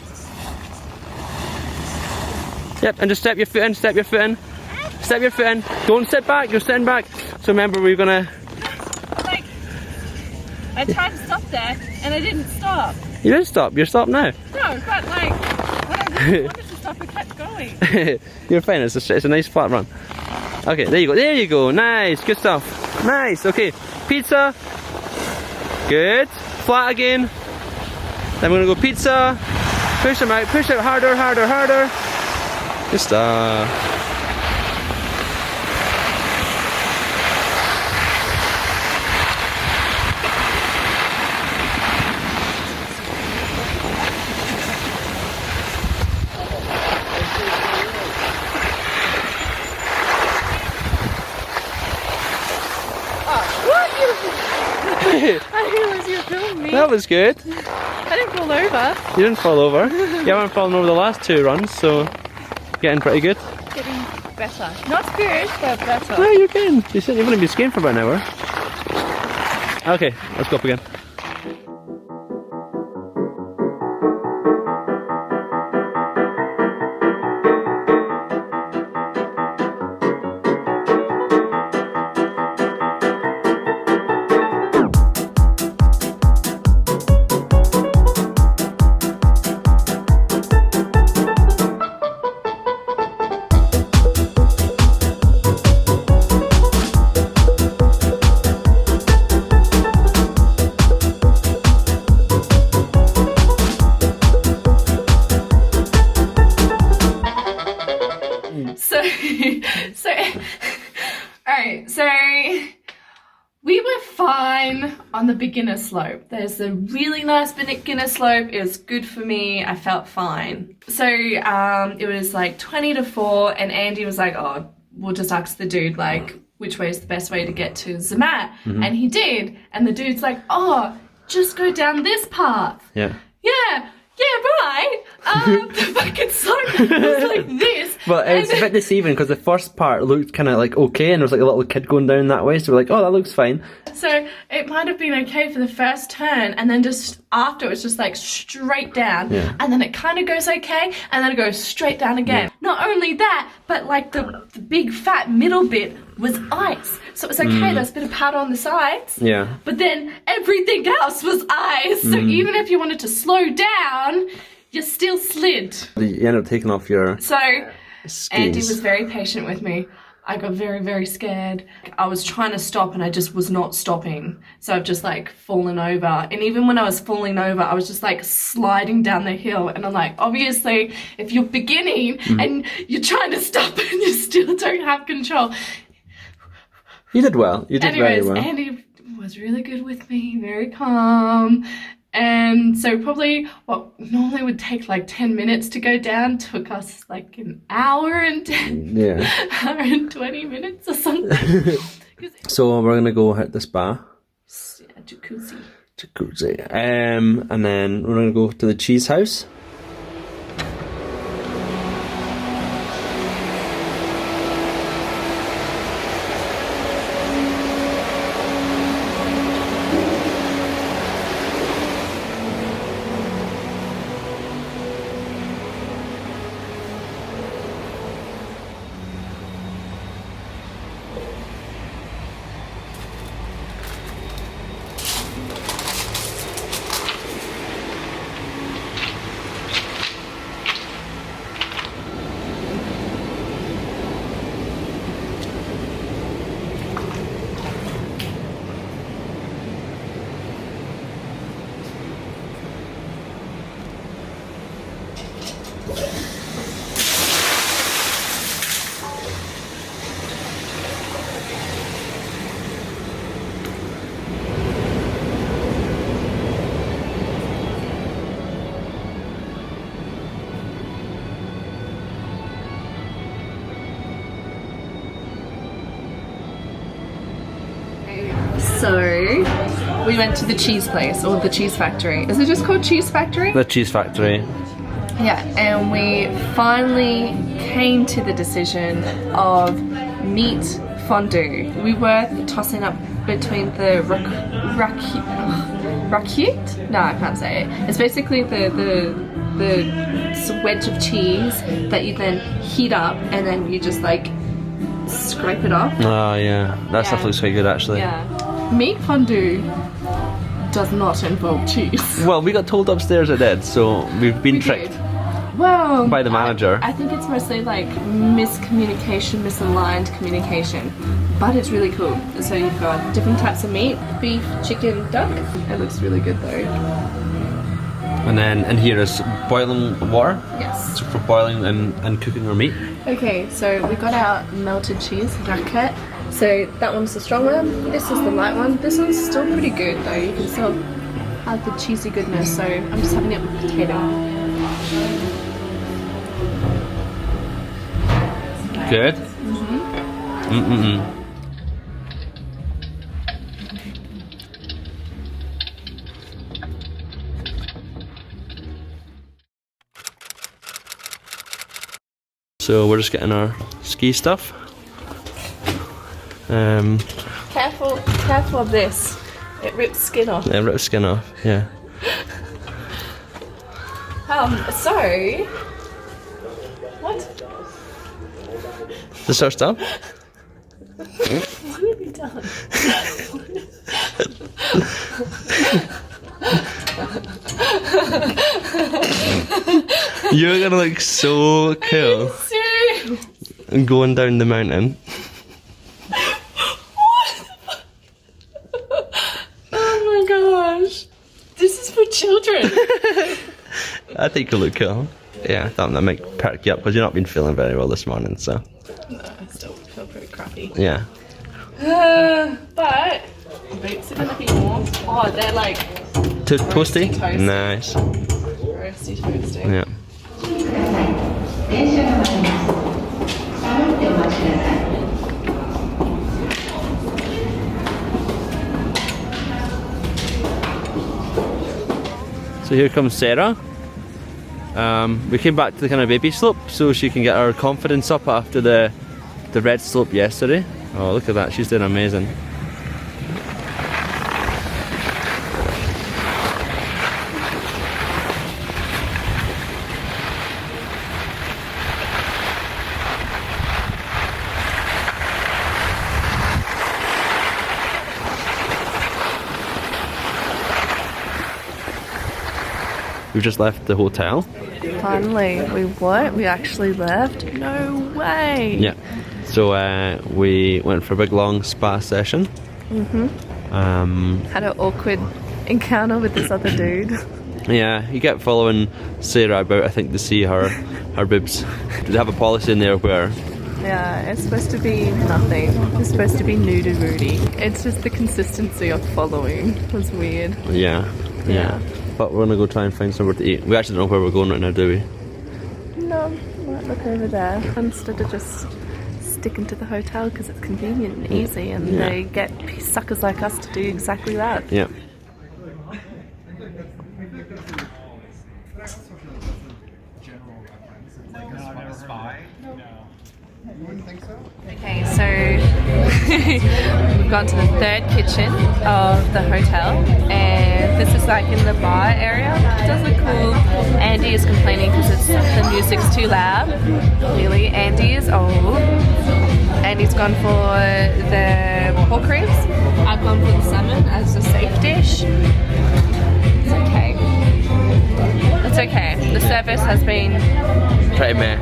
Yep, and just step your foot in, step your foot in. Step your foot in. Don't sit back, you're sitting back. So remember we're gonna... Like, I tried to stop there and I didn't stop. You didn't stop, you're stopped now. No, but like, when I really wanted to stop, I kept going. You're fine, it's a nice flat run. Okay, there you go, nice, good stuff. Nice, okay, pizza. Good, flat again. Then we're gonna go pizza. Push them out, harder, harder, harder. Good stuff. I didn't realize you were filming me. That was good. I didn't fall over. You didn't fall over. You haven't fallen over the last two runs, so getting pretty good. Getting better. Not good, but better. No, you can. You said you're going to be skiing for about an hour. Okay, let's go up again. We were fine on the beginner slope. There's a really nice beginner slope. It was good for me. I felt fine. So it was like 20 to 4 and Andy was like, oh, we'll just ask the dude like which way is the best way to get to Zermatt. And he did. And the dude's like, oh, just go down this path. Yeah. Yeah, right. The fucking slope was like this. But it's a bit deceiving because the first part looked kind of like okay, and there was like a little kid going down that way, so we're like, oh, that looks fine. So it might have been okay for the first turn, and then just after it's just like straight down, and then it kind of goes okay, and then it goes straight down again. Not only that, but like the big fat middle bit was ice. So it was okay, there's a bit of powder on the sides. Yeah. But then everything else was ice. So even if you wanted to slow down, you still slid. You ended up taking off your skis. Andy was very patient with me. I got very, very scared. I was trying to stop and I just was not stopping. So I've just like fallen over. And even when I was falling over, I was just like sliding down the hill. And I'm like, obviously, if you're beginning and you're trying to stop and you still don't have control. You did well. You did very well. Andy was really good with me, very calm. And so probably what normally would take like 10 minutes to go down took us like an hour and 20 minutes or something. So we're gonna go hit the spa. Yeah, jacuzzi. And then we're gonna go to the cheese house. So we went to the cheese place, or the cheese factory. Is it just called Cheese Factory? The cheese factory. Yeah, and we finally came to the decision of meat fondue. We were tossing up between the raquette? No, I can't say it. It's basically the wedge of cheese that you then heat up and then you just like scrape it off. Oh yeah, that stuff looks quite good actually. Yeah. Meat fondue does not involve cheese. Well, we got told upstairs it did, so we've been tricked. Well, by the manager. I think it's mostly like miscommunication, misaligned communication, but it's really cool. So you've got different types of meat: beef, chicken, duck. It looks really good though. And then in here is boiling water. Yes. So for boiling and cooking our meat. Okay, so we got our melted cheese, raquette. So that one's the strong one. This is the light one. This one's still pretty good though. You can still have the cheesy goodness. So I'm just having it with potato. Good. So we're just getting our ski stuff. Careful of this. It rips skin off. Yeah, rip skin off. Yeah. So what? This our stuff? What have you done? You're gonna look so cool. And going down the mountain. Oh my gosh. This is for children. I think you look cool. Yeah, I thought that might perk you up because you've not been feeling very well this morning, so. No, I still feel pretty crappy. Yeah. But boots are gonna be warm. Oh, they're like Toasty? toasty. Nice. Roasty toasty. Yeah. So here comes Sarah. We came back to the kind of baby slope so she can get her confidence up after the red slope yesterday. Oh, look at that, she's doing amazing. We've just left the hotel. Finally, we actually left? No way! Yeah. So we went for a big long spa session. Had an awkward encounter with this other dude. Yeah, you kept following Sarah about, I think, to see her boobs. They have a policy in there where... Yeah, it's supposed to be nothing. It's supposed to be nudie-roody. It's just the consistency of following was weird. Yeah. But we're gonna go try and find somewhere to eat. We actually don't know where we're going right now, do we? No, might look over there instead of just sticking to the hotel because it's convenient and easy, and they get suckers like us to do exactly that. Yeah. Okay, so we've gone to the third kitchen of the hotel, and this is like in the bar area. It does look cool. Andy is complaining because the music's too loud. Clearly, Andy is old. Andy's gone for the pork ribs. I've gone for the salmon as a safe dish. It's okay. It's okay. The service has been Pretty meh.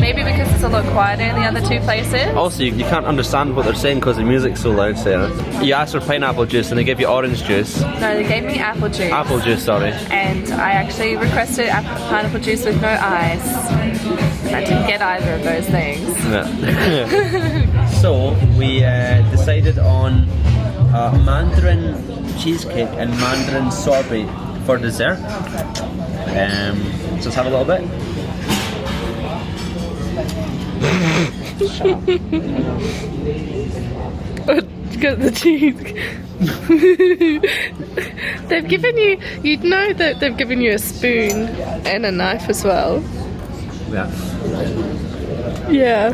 maybe because it's a lot quieter in the other two places. Also, you can't understand what they're saying because the music's so loud, Sarah. You asked for pineapple juice and they give you orange juice. No, they gave me apple juice. Apple juice, sorry. And I actually requested pineapple juice with no ice. I didn't get either of those things. Yeah. So, we decided on mandarin cheesecake and mandarin sorbet for dessert. So let's have a little bit. Got the cheese. They've given you, you'd know that they've given you a spoon and a knife as well. Yeah. Yeah.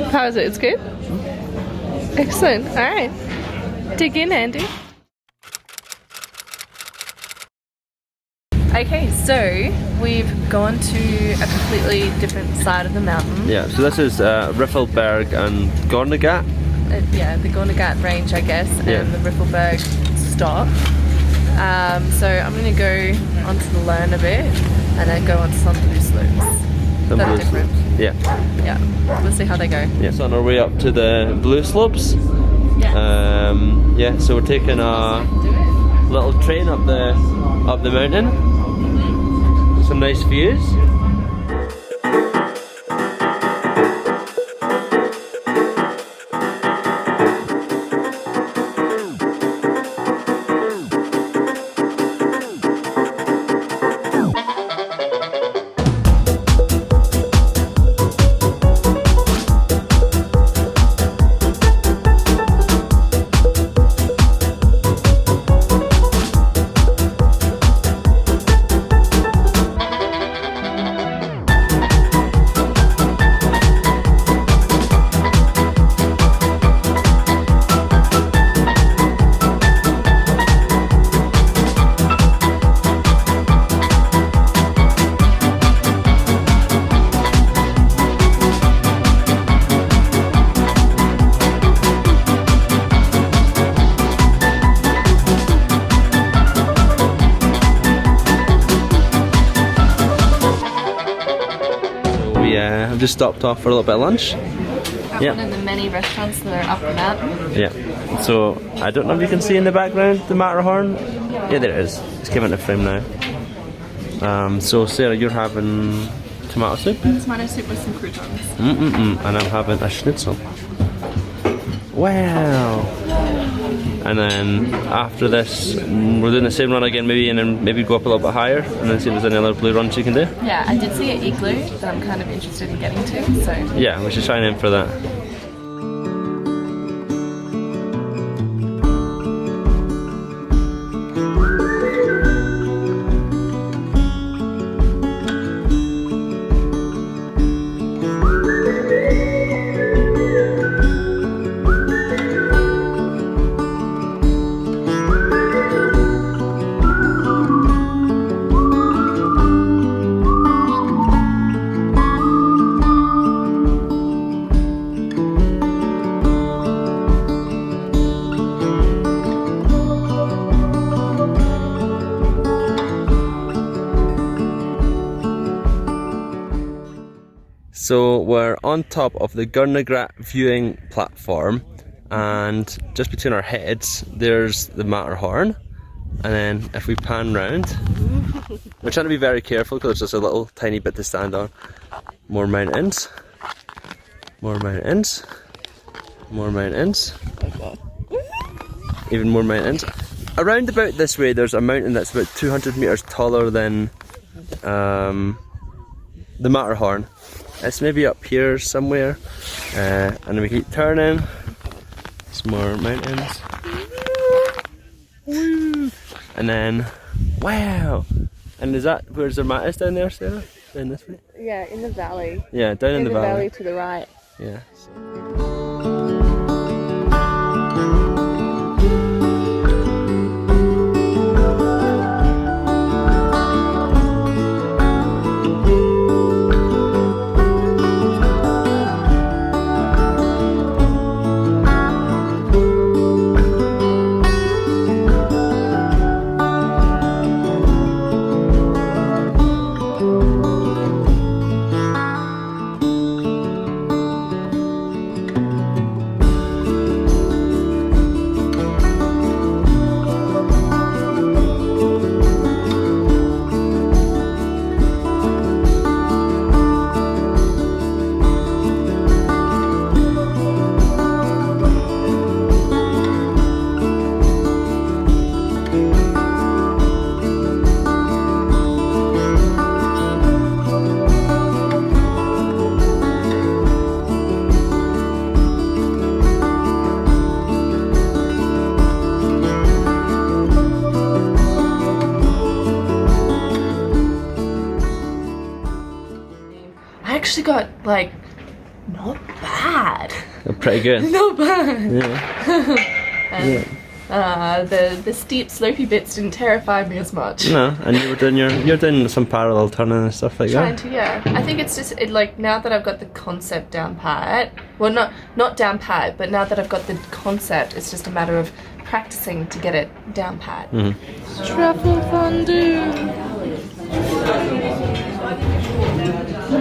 How is it? It's good? Excellent. Alright. Dig in, Andy. Okay, so we've gone to a completely different side of the mountain. Yeah, so this is Riffelberg and Gornegat. Yeah, the Gornegat range, I guess, and the Riffelberg stop. So I'm going to go onto the Learn a bit and then go onto some blue slopes. That are different. Yeah. Yeah, we'll see how they go. Yeah, so on our way up to the blue slopes. Yeah, so we're taking a little train up the mountain. Some nice views. I've just stopped off for a little bit of lunch. One of the many restaurants that are up the mountain. Yeah. So I don't know if you can see in the background the Matterhorn. Yeah, there it is. It's came into frame now. So Sarah, you're having tomato soup. Tomato soup with some croutons. And I'm having a schnitzel. Wow. And then after this, we're doing the same run again, maybe, and then maybe go up a little bit higher, and then see if there's any other blue runs you can do. Yeah, I did see an igloo that I'm kind of interested in getting to. So yeah, we should try and aim for that. So we're on top of the Gornegat viewing platform, and just between our heads there's the Matterhorn, and then if we pan round, we're trying to be very careful because it's just a little tiny bit to stand on. More mountains, more mountains, more mountains, even more mountains, around about this way there's a mountain that's about 200 metres taller than the Matterhorn. It's maybe up here somewhere, and we keep turning. Some more mountains. Woo. And then, wow! And is that where Zermatt is down there, Sarah? Down this way? Yeah, in the valley. Yeah, down in the valley. To the right. Yeah. Actually got like not bad. Pretty good. Not bad. Yeah. The steep slopey bits didn't terrify me as much. No, and you're doing some parallel turning and stuff like Trying that. to, yeah. I think it's just like now that I've got the concept down pat. Well, not down pat, but now that I've got the concept, it's just a matter of practicing to get it down pat. Truffle fondue.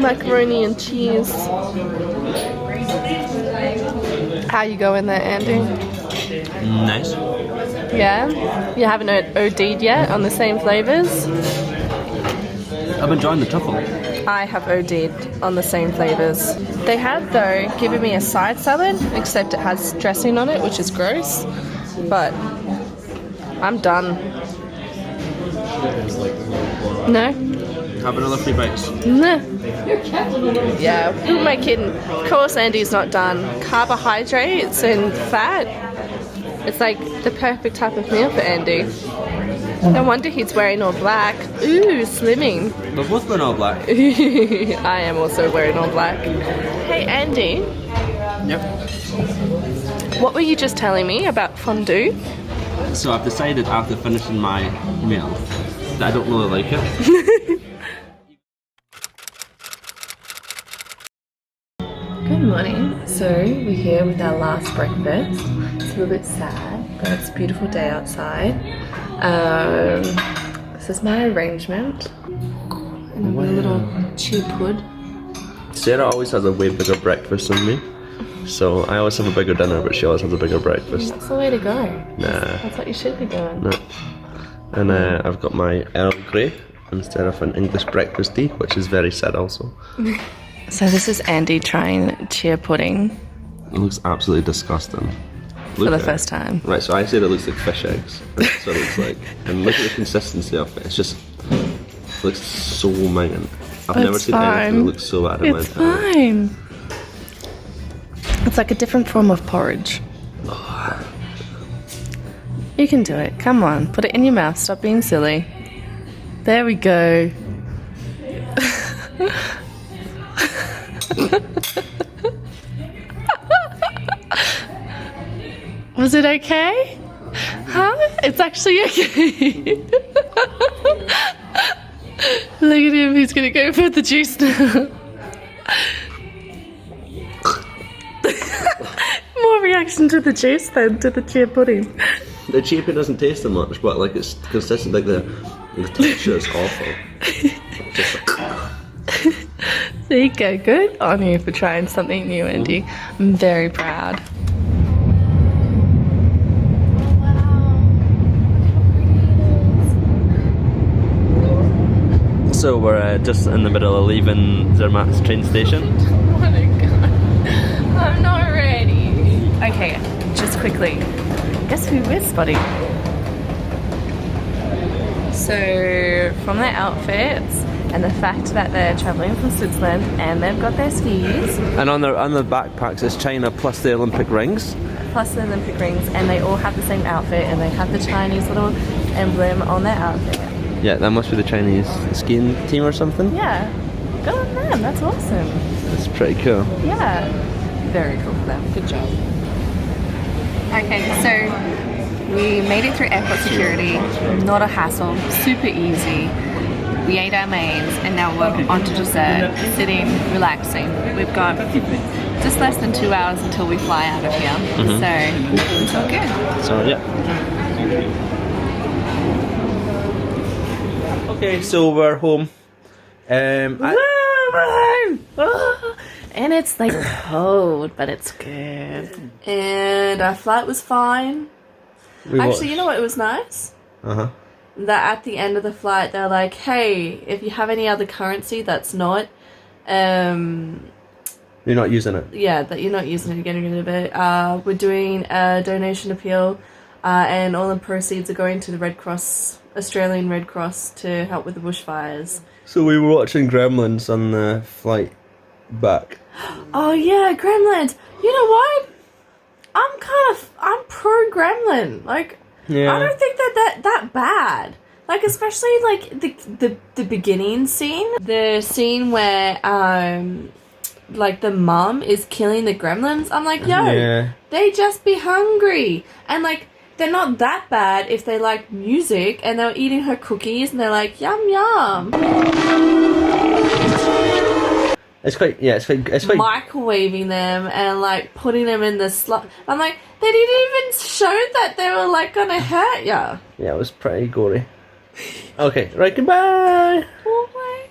Macaroni and cheese. How you going there, Andy? Nice. Yeah? You haven't OD'd yet on the same flavours? I'm enjoying the truffle. I have OD'd on the same flavours. They have, though, given me a side salad, except it has dressing on it, which is gross. But I'm done. No? Have another 3 bites. No. Yeah, who am I kidding? Of course Andy's not done. Carbohydrates and fat. It's like the perfect type of meal for Andy. No wonder he's wearing all black. Ooh, slimming. We're both wearing all black. I am also wearing all black. Hey Andy. Yep. What were you just telling me about fondue? So I've decided after finishing my meal that I don't really like it. Good morning. So we're here with our last breakfast. It's a little bit sad, but it's a beautiful day outside. This is my arrangement. And I've got a little chew pud. Sarah always has a way bigger breakfast than me. So I always have a bigger dinner, but she always has a bigger breakfast. That's the way to go. Nah. That's what you should be doing. No. And I've got my Earl Grey instead of an English breakfast tea, which is very sad also. So this is Andy trying chia pudding. It looks absolutely disgusting. For the first time. Right, so I said it looks like fish eggs. That's what it looks like. And look at the consistency of it. It's just, it looks so minging. I've never seen anything that looks so bad in my It's entire life. fine. It's like a different form of porridge. You can do it. Come on, put it in your mouth. Stop being silly. There we go. Was it okay? Huh? It's actually okay. Look at him, he's gonna go for the juice now. More reaction to the juice than to the chia pudding. The chia pudding doesn't taste that much, but like it's consistent, like the texture is awful. Just like, There you go. Good on you for trying something new, Andy. I'm very proud. so we're just in the middle of leaving Zermatt's train station. Oh my god. I'm not ready. Okay, just quickly. Guess who we're spotting? So from their outfits and the fact that they're travelling from Switzerland and they've got their skis. And on their backpacks it's China plus the Olympic rings. Plus the Olympic rings, and they all have the same outfit and they have the Chinese little emblem on their outfit. Yeah, that must be the Chinese skiing team or something. Yeah, good on them, that's awesome. That's pretty cool. Yeah, very cool for them, good job. Okay, so we made it through airport security, not a hassle, super easy. We ate our mains and now we're on to dessert, sitting, relaxing. We've got just less than 2 hours until we fly out of here, so it's all good. So yeah. Okay, so we're home. And it's like cold, but it's good. And our flight was fine. Actually, you know what? It was nice. That at the end of the flight, they're like, "Hey, if you have any other currency that's not, you're not using it. Yeah, that you're not using it, you're getting rid of it. We're doing a donation appeal, and all the proceeds are going to the Red Cross, Australian Red Cross, to help with the bushfires." So we were watching Gremlins on the flight back. Oh yeah, Gremlins. You know what? I'm pro Gremlin. Like, Yeah. I don't think that bad. Like, especially like the beginning scene, the scene where like the mum is killing the gremlins. I'm like, yo, they just be hungry, and like they're not that bad if they like music, and they're eating her cookies and they're like yum yum. It's quite Microwaving them and like putting them in the slot. I'm like, they didn't even show that they were like gonna hurt ya. Yeah, it was pretty gory. Okay, right, goodbye. Bye.